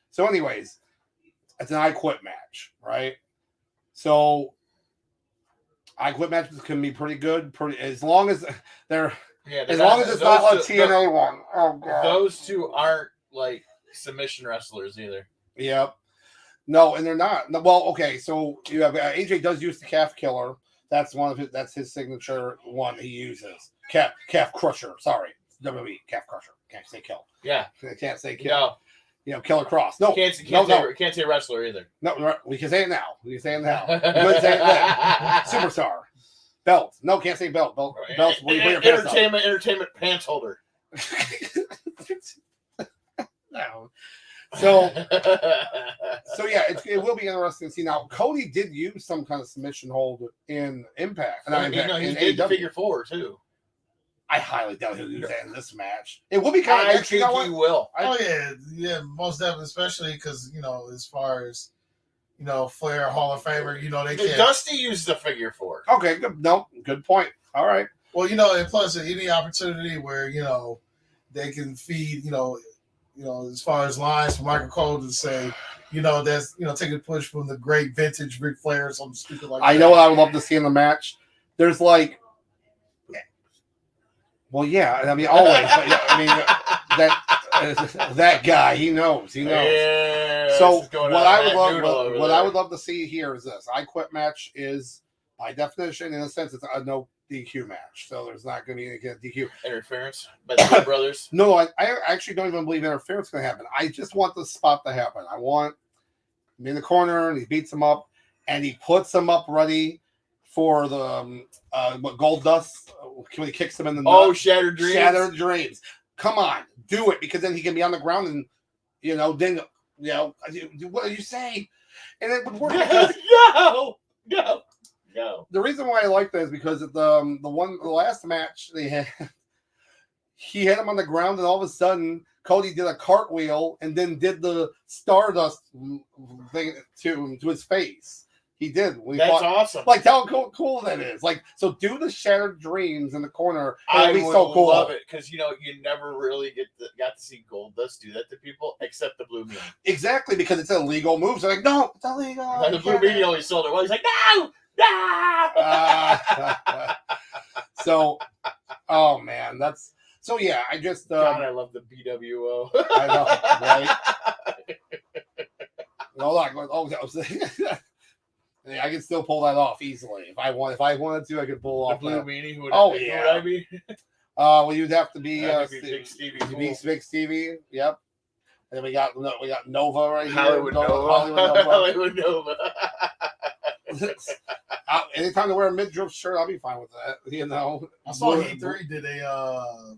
so anyways, it's an I Quit match, right? So I Quit matches can be pretty good, as long as they're as long as it's not a TNA one. Oh god, those two aren't like submission wrestlers either. Yep. No, and they're not. Well, okay, so you have AJ does use the calf killer. That's one of his. That's his signature one he uses. Calf crusher. Sorry, WWE calf crusher. Can't say kill. Yeah, I can't say kill. no. You know, Killer Cross. No, can't say wrestler either. No, we can say it now. We can say it now. We can say it now. Superstar. Belt. No, can't say belt. Belts. Entertainment pants holder. No. So yeah, it will be interesting to see. Now, Cody did use some kind of submission hold in Impact. And he did the figure 4 too. I highly doubt he'll use that in this match. It will be kind of. I think he will. Yeah, most definitely, especially because as far as Flair Hall of Famer, they can't. Dusty used the figure 4. Okay, good. No, good point. All right. Well, and plus any opportunity where they can feed as far as lines for Michael Cole to say, that's take a push from the great vintage Ric Flair or something stupid like that. I know what I would love to see in the match. There's like. Well, yeah, I mean, always. That guy, he knows. Yeah, so what I would love to see here is this: I Quit match is, by definition, in a sense, it's a no DQ match. So there's not going to be any kind of DQ interference by the Good Brothers. No, I actually don't even believe interference is going to happen. I just want the spot to happen. I want him in the corner, and he beats him up, and he puts him up ready for the Gold Dust when he kicks him in the nuts. Shattered Dreams. Shattered Dreams. Come on, do it, because then he can be on the ground and then what do you say? And it would work. No. The reason why I like that is because the last match they had, he had him on the ground, and all of a sudden Cody did a cartwheel and then did the Stardust thing to his face. He did. That's awesome. Like, how cool that is. Like, so do the Shattered Dreams in the corner. I would would so cool. love it because you never really got to see Goldust do that to people except the Blue Meanie. Exactly, because it's illegal moves. They're like, no, it's illegal. And the Blue Meanie always sold it well. He's like, no. So, oh man, that's so. Yeah, I just. God, I love the BWO. I know, right? I can still pull that off easily if I wanted to. I could pull off the Blue Meanie. Who would I be? Well, you'd have to be Big Stevie. Big Stevie. Yep. And then we got Nova right here. Hollywood Nova. Anytime to wear a midriff shirt, I'll be fine with that. I saw E3 did a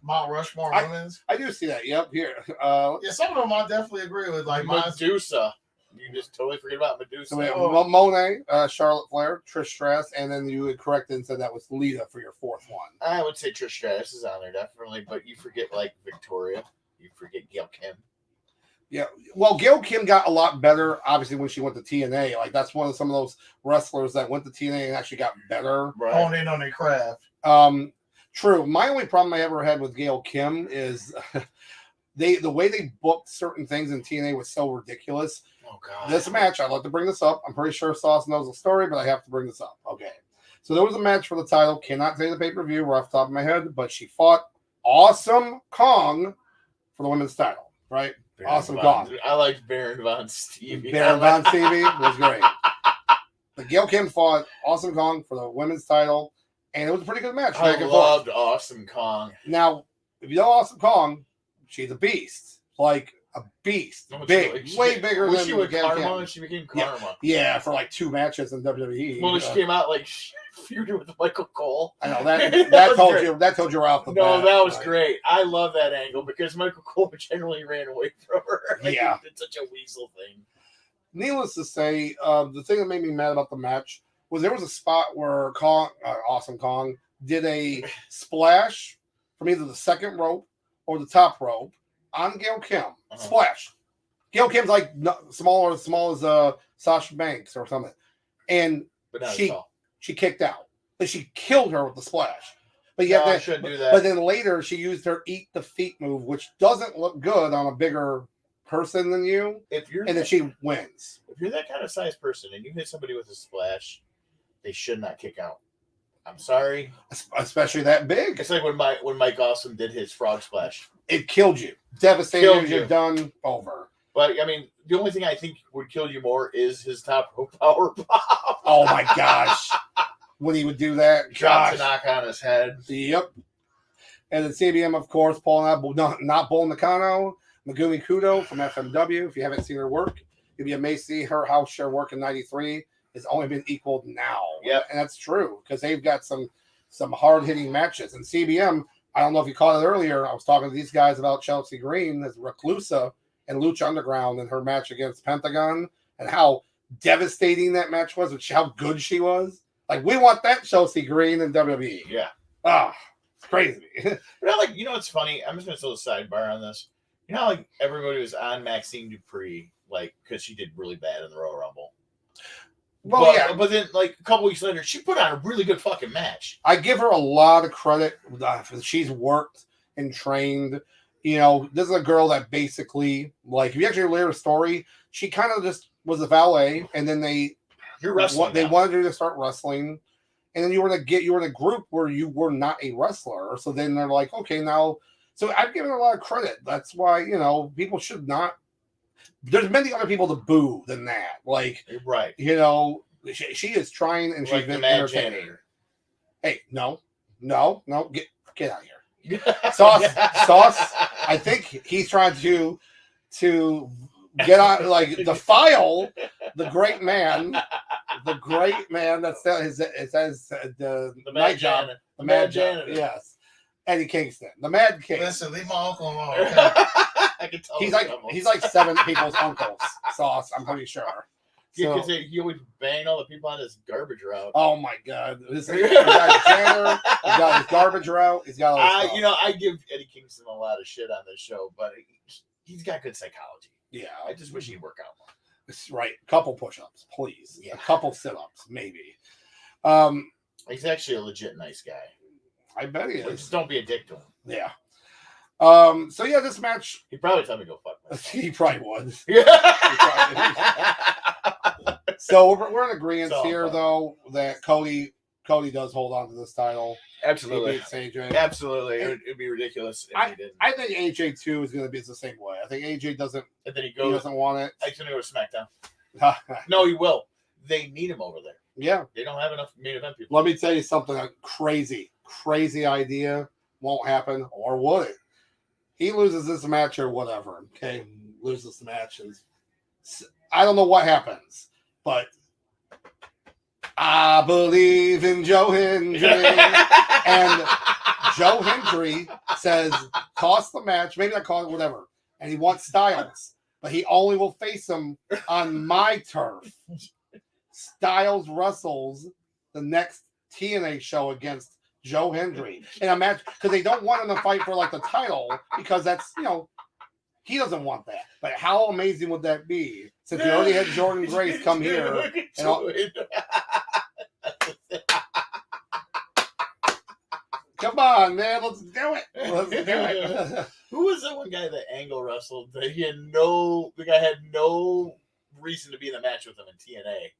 Mount Rushmore women's. I do see that. Yep. Here. Yeah, some of them I definitely agree with. Like Medusa. You just totally forget about Medusa. So we have Monet, Charlotte Flair, Trish Stratus, and then you had corrected and said that was Lita for your fourth one. I would say Trish Stratus is on there definitely, but you forget like Victoria. You forget Gail Kim. Yeah, well, Gail Kim got a lot better, obviously, when she went to TNA. Like, that's some of those wrestlers that went to TNA and actually got better. Right. Hone in on their craft. True. My only problem I ever had with Gail Kim is the way they booked certain things in TNA was so ridiculous. Oh, God. This match, I'd like to bring this up. I'm pretty sure Sauce knows the story, but I have to bring this up. Okay. So there was a match for the title. Cannot say the pay-per-view right off the top of my head, but she fought Awesome Kong for the women's title, right? Baron Awesome Von, Kong. I liked Baron Von Stevie. Baron Von Stevie was great. But Gail Kim fought Awesome Kong for the women's title, and it was a pretty good match. I loved Awesome Kong. Now, if you know Awesome Kong, she's a beast. Like a beast. Big. Way bigger than she was Gail Karma. Kim. She became Karma. Yeah, for like 2 matches in WWE. Well, she came out like she feuded with Michael Cole. I know that told you right off the bat. No, that was great. I love that angle because Michael Cole generally ran away from her. Yeah, it's such a weasel thing. Needless to say, the thing that made me mad about the match was there was a spot where Awesome Kong did a splash from either the second rope or the top rope on Gail Kim. Splash. Gail Kim's like small as Sasha Banks or something, and she kicked out. But she killed her with the splash. But yet, I shouldn't do that. But then later, she used her eat the feet move, which doesn't look good on a bigger person than you. And then she wins. If you're that kind of size person and you hit somebody with a splash, they should not kick out. I'm sorry. Especially that big. It's like when Mike Awesome did his frog splash. It killed you. Devastated. You're done. Over. But, I mean, the only thing I think would kill you more is his top rope power bomb. Oh, my gosh. When he would do that. Drops a knock on his head. Yep. And then CBM, of course, pulling out not Bull Nakano, Megumi Kudo from FMW. If you haven't seen her work, you'd be amazed to see her house share work in 93 has only been equaled now. Yep. And that's true because they've got some hard-hitting matches. And CBM, I don't know if you caught it earlier, I was talking to these guys about Chelsea Green as Reclusa and Lucha Underground in her match against Pentagon and how devastating that match was, which how good she was. Like, we want that Chelsea Green in WWE. Yeah. It's crazy. But I like, it's funny. I'm just going to throw a sidebar on this. You know, like everybody was on Maxine Dupree, like, because she did really bad in the Royal Rumble. Well, yeah. But then, like, a couple weeks later, she put on a really good fucking match. I give her a lot of credit. She's worked and trained. This is a girl that basically, like, if you actually hear her story, she kind of just was a valet, and then they wanted her to start wrestling, and then you were in a group where you were not a wrestler. So then they're like, okay, now. So I've given her a lot of credit. That's why people should not. There's many other people to boo than that. Like, right. She is trying, and she's been entertaining. Hey, no, get out of here. Sauce. I think he's trying to get on, like, defile the great man. The great man that says the night job. The mad janitor. Yes. Eddie Kingston. The Mad King. Listen, leave my uncle alone. Okay? I can tell he's like 7 people's uncles. Sauce, I'm pretty sure. Yeah, because he always banged all the people on his garbage route. Oh my God! He's got his janitor. He's got his garbage route. He's got all this stuff. I give Eddie Kingston a lot of shit on this show, but he's got good psychology. Yeah, I just wish he'd work out more. That's right. A couple push-ups, please. Yeah. A couple sit-ups, maybe. He's actually a legit nice guy. I bet he is. Just don't be a dick to him. Yeah. So yeah, this match. He'd probably tell me to go fuck myself. He probably would. Yeah. So we're in agreement here, though, that Cody does hold on to this title. Absolutely. He beats AJ. Absolutely. It'd be ridiculous if he didn't. I think AJ too is going to be the same way. I think AJ doesn't. And then he doesn't want it. He's going to go to SmackDown. No, he will. They need him over there. Yeah. They don't have enough main event people. Let me tell you something. A crazy idea won't happen, or would it? He loses this match or whatever. Okay, loses the match, and I don't know what happens, but I believe in Joe Hendry, and Joe Hendry says, "Toss the match, maybe not call it whatever," and he wants Styles, but he only will face him on my turf. Styles wrestles the next TNA show against Joe Hendry in a match because they don't want him to fight for like the title because that's he doesn't want that. But how amazing would that be? Since you already had Jordan Grace come here. Come on, man, let's do it. Who was that one guy that Angle wrestled? The guy had no reason to be in the match with him in TNA.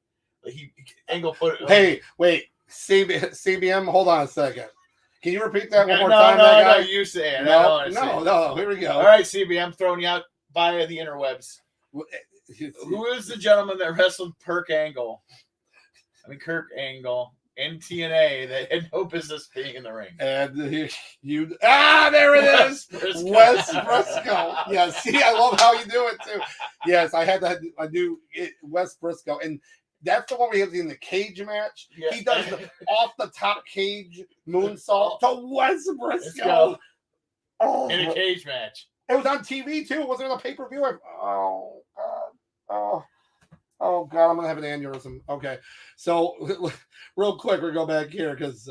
Like Angle put it. Hey, wait. CBM, hold on a second. Can you repeat that one more time? No, you say it. No. Here we go. All right, CBM, throwing you out via the interwebs. Who is the gentleman that wrestled Kirk Angle in TNA that had no business being in the ring? And there it is. Wes Briscoe. Yeah, see, I love how you do it too. Yes, I knew Wes Briscoe, and that's the one where he was in the cage match. Yeah. He does the off the top cage moonsault to Wes Briscoe. In a cage match. It was on TV too. It wasn't on a pay-per-view. Oh God. Oh God, I'm gonna have an aneurysm. Okay, so real quick, we'll go back here because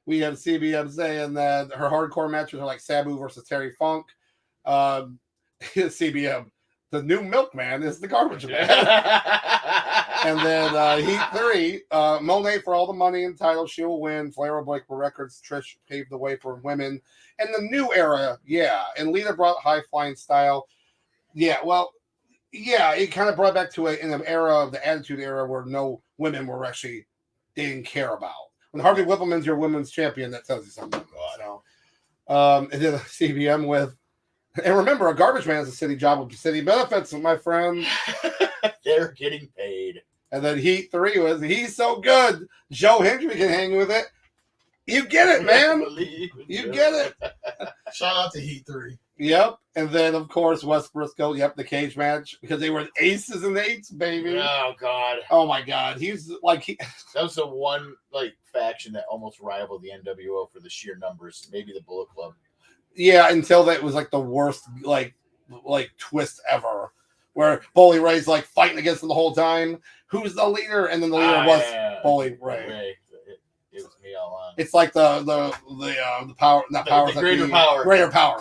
we have CBM saying that her hardcore matches are like Sabu versus Terry Funk. CBM, the new milkman is the garbage man. And then Heat 3, Monet for all the money and title, she will win. Flair will break records. Trish paved the way for women. And the new era, yeah. And Lita brought high-flying style. Yeah, well, yeah, it kind of brought back to in an era of the Attitude Era where no women were actually, they didn't care about. When Harvey Whippleman's your women's champion, that tells you something. So, and then CBM with, and remember, a garbage man is a city job with city benefits, my friend. They're getting paid. And then Heat 3 was, he's so good. Joe Hendry can hang with it. You get it, man. You get it. Shout out to Heat 3. Yep. And then, of course, Wes Briscoe, the cage match, because they were aces and eights, baby. Oh, God. Oh, my God. He's like... That was the one faction that almost rivaled the NWO for the sheer numbers. Maybe the Bullet Club. Yeah, until that was the worst twist ever, where Bully Ray's fighting against them the whole time. Who's the leader? And then the leader was Bully Ray. It was me all on. It's like the power, not power, the greater power,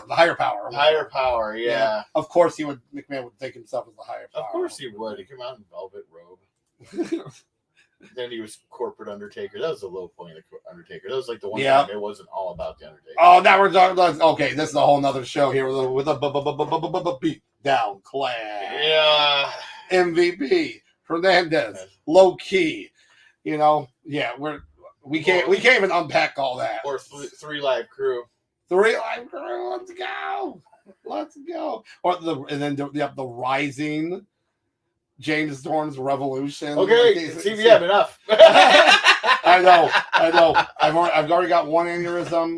the higher power, higher power. Yeah. Of course, McMahon would think himself as the higher power. Of course he would. He came out in velvet robe. Then he was corporate Undertaker. That was the low point of the Undertaker. That was the one time it wasn't all about the Undertaker. Oh, now we're talking about, okay, this is a whole nother show here with a beat down clan. Yeah. MVP, Hernandez, low key. We can't even unpack all that. Or three live crew. 3 live crew, let's go. Or the rising. James Storm's Revolution. Okay, CBM, enough. I know. I've already got one aneurysm.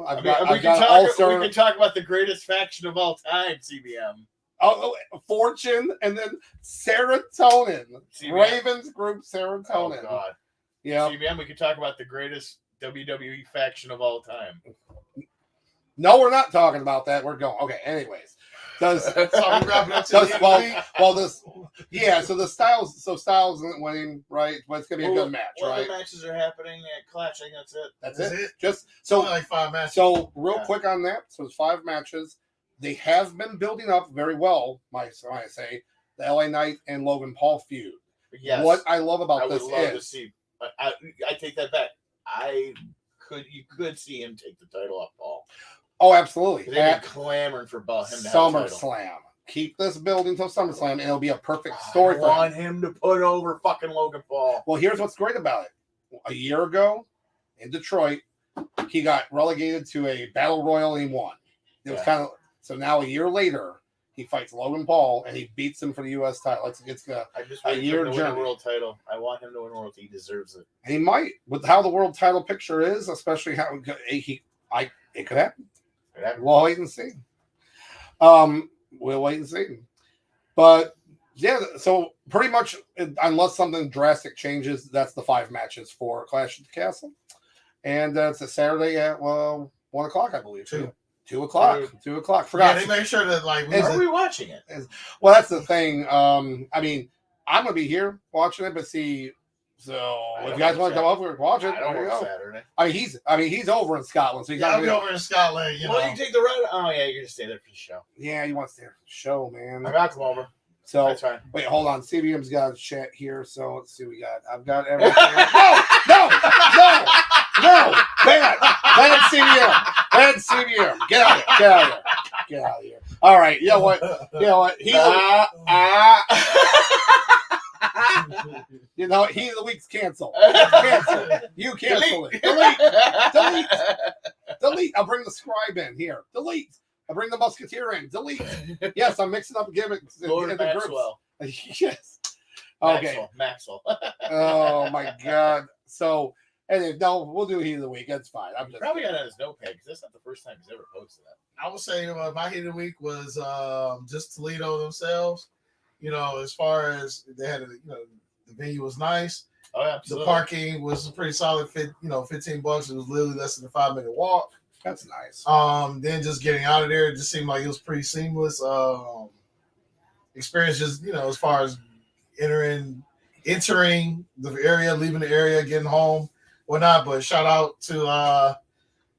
We can talk about the greatest faction of all time, CBM. Fortune, and then Serotonin. CBM. Ravens group Serotonin. Oh, God. Yeah. CBM, we could talk about the greatest WWE faction of all time. No, we're not talking about that. We're going. Okay, anyways. So Styles isn't winning, right? But it's gonna be a good match, right? What matches are happening at Clash? I think that's it. That's it. Just so only 5 matches. So real quick on that. So it's 5 matches. They have been building up very well. I say the LA Knight and Logan Paul feud. Yes. What I love about this to see. I take that back. You could see him take the title off Paul. Oh, absolutely. They've been clamoring for him to have the title. SummerSlam. Keep this building till SummerSlam, and it'll be a perfect story for him. I want him to put over fucking Logan Paul. Well, here's what's great about it. A year ago in Detroit, he got relegated to a battle royal and he won. It was kind of so. Now a year later, he fights Logan Paul and he beats him for the U.S. title. It's a year journey. Win a world title. I want him to win a world. He deserves it. And he might, with how the world title picture is, especially how it could happen. We'll wait and see. We'll wait and see. But yeah, so pretty much, unless something drastic changes, that's the 5 matches for Clash at the Castle, and it's a Saturday at 1 o'clock, I believe. 2 o'clock. 2 o'clock. Forgot. Yeah, they make sure that are we watching it? Well, that's the thing. I mean, I'm gonna be here watching it, but see. So if you guys want to come over and watch it, I don't there you go. Saturday. He's over in Scotland, so I'll be over in Scotland. You take the ride. Oh yeah, you're gonna stay there for the show. Yeah, you want to stay there for the show, man. I got to come over. So that's fine. Wait, hold on. CBM's got a chat here, so let's see what we got. I've got everything. No, bad CBM. Get out of here. All right, you know what? He of the week's canceled. You cancel it. Delete. I'll bring the scribe in here. Delete. I'll bring the musketeer in. Delete. Yes, I'm mixing up gimmicks in the Maxwell. groups. Yes. Okay. Maxwell. Oh my God. So anyway, no, we'll do Heat of the Week. That's fine. I'm just probably got on his notepad because that's not the first time he's ever posted that. I would say my Heat of the Week was just Toledo themselves. As far as they had, the venue was nice. Oh, absolutely. The parking was pretty solid. $15. It was literally less than a 5-minute walk. That's nice. Then just getting out of there, it just seemed like it was pretty seamless. Experience just, as far as entering the area, leaving the area, getting home, whatnot. But shout out to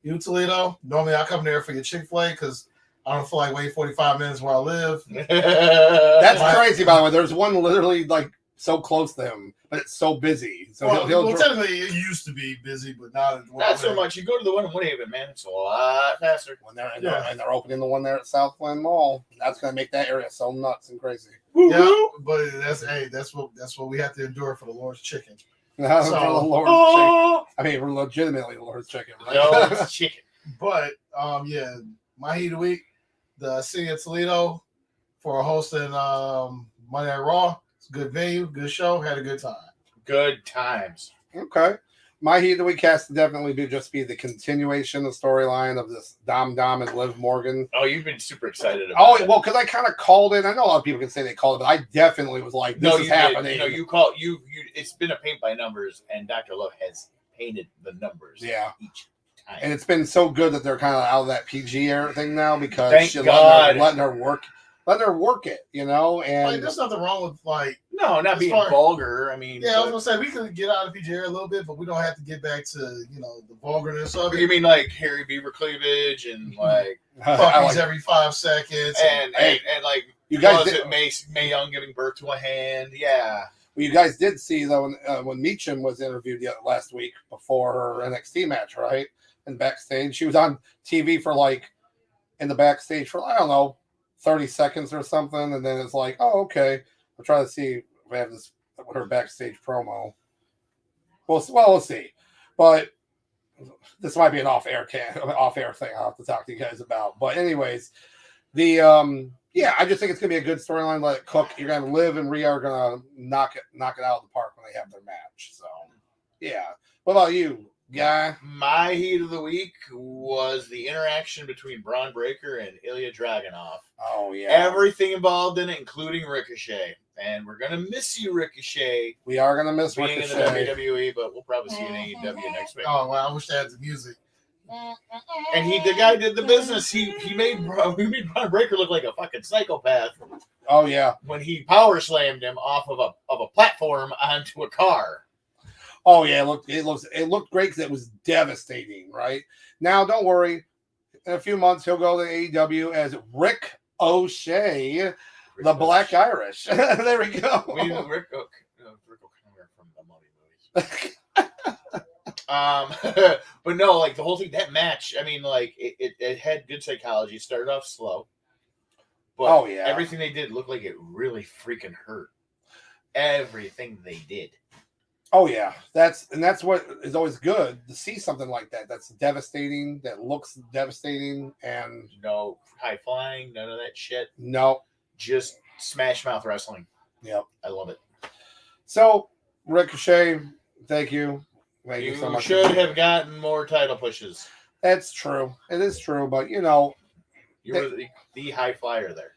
you, Toledo. Normally I come there for your Chick-fil-A because I don't feel like waiting 45 minutes where I live. That's crazy, by the way. There's one literally like so close to him, but it's so busy. So well, technically, it used to be busy, but not so much. You go to the one in Woodhaven, man. It's a lot faster. When they're opening the one there at Southland Mall. That's going to make that area so nuts and crazy. Yeah, but that's what we have to endure for the Lord's chicken. For the Lord's chicken. I mean, we're legitimately the Lord's chicken. Right? Lord's chicken. But yeah, my heat of the week, the city of Toledo for hosting Monday Night Raw. It's a good venue, good show, had a good time. Good times. Okay. My heat of the week has to definitely be the continuation of the storyline of this Dom and Liv Morgan. Oh, you've been super excited about it. Well, because I kind of called it. I know a lot of people can say they called it, but I definitely was like, this is happening. You it's been a paint by numbers, and Dr. Love has painted the numbers each time. And it's been so good that they're kind of out of that PG era thing now because letting her work it, you know. And like, there's nothing wrong with not being vulgar. I mean, I was gonna say we could get out of PG era a little bit, but we don't have to get back to the vulgarness of it. You mean like hairy beaver cleavage and like puppies every 5 seconds and like you guys Mae Young giving birth to a hand? Yeah. Well, you guys did see though when Meacham was interviewed last week before her NXT match, right? And backstage, she was on TV for in the backstage for I don't know 30 seconds or something, and then it's like, oh, okay. I'll try to see if I have this her backstage promo. We'll see. But this might be an off-air thing I'll have to talk to you guys about. But anyways, I just think it's gonna be a good storyline. Let it cook. You're gonna Liv and Rhea are gonna knock it out of the park when they have their match. So yeah. What about you? Yeah. My heat of the week was the interaction between Braun Breaker and Ilya Dragunov. Oh, yeah. Everything involved in it, including Ricochet. And we're going to miss you, Ricochet. We are going to miss being Ricochet. in the WWE, but we'll probably see you in AEW next week. Oh, well, I wish they had the music. And the guy did the business. He made Braun Breaker look like a fucking psychopath. Oh, yeah. When he power slammed him off of a platform onto a car. Oh yeah, it looked great because it was devastating. Right now, don't worry. In a few months, he'll go to AEW as Rick O'Shea, the Black Irish. There we go. Rick O'Connor from the Mummy movies. But no, like the whole thing, that match. I mean, like it had good psychology. It started off slow, but everything they did looked like it really freaking hurt. Everything they did. Oh yeah, that's what is always good to see something like that. That's devastating. That looks devastating, and no high flying, none of that shit. No, just smash mouth wrestling. Yep, I love it. So Ricochet, thank you. Thank you so much. You should have gotten more title pushes. That's true. It is true, but you were the high flyer there.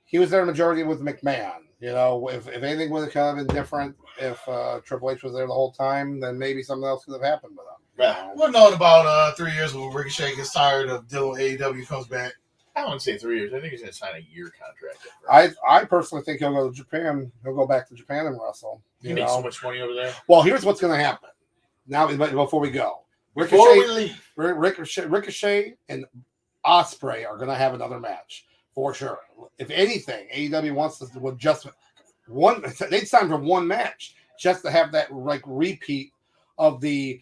He was there majority with McMahon. If anything would have kind of been different, if Triple H was there the whole time, then maybe something else could have happened with him. Right. We'll know in about 3 years when Ricochet gets tired of dealing with AEW, comes back. I wouldn't say 3 years. I think he's going to sign a year contract. I personally think he'll go to Japan. He'll go back to Japan and wrestle. He makes so much money over there. Well, here's what's going to happen. Now, before we go, Ricochet and Ospreay are going to have another match. For sure. If anything, AEW wants to just one. They'd sign for one match just to have that repeat of the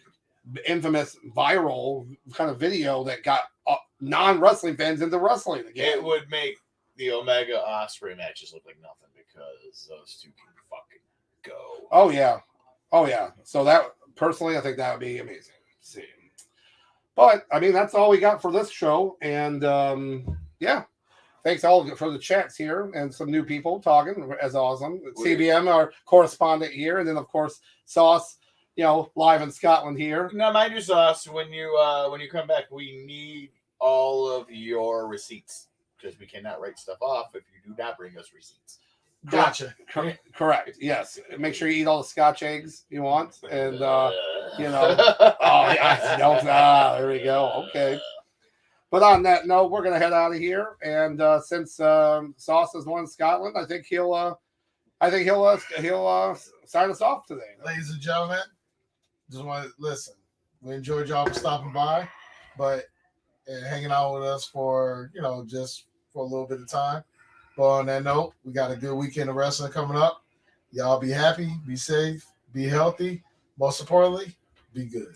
infamous viral kind of video that got non-wrestling fans into wrestling again. It would make the Omega Ospreay matches look like nothing because those two can fucking go. Oh yeah. So that personally, I think that would be amazing to see. But I mean, that's all we got for this show, and thanks all for the chats here and some new people talking. As awesome. CBM, our correspondent here, and then of course Sauce, live in Scotland here. Now, mind you, Sauce, when you come back, we need all of your receipts because we cannot write stuff off if you do not bring us receipts. Gotcha. Correct. Yes. Make sure you eat all the Scotch eggs you want, and there we go. Okay. But on that note, we're going to head out of here, and since Sauce has won Scotland, I think he'll sign us off today. Ladies and gentlemen, just want to listen. We enjoyed y'all for stopping by, but hanging out with us for just for a little bit of time. But on that note, we got a good weekend of wrestling coming up. Y'all be happy, be safe, be healthy. Most importantly, be good.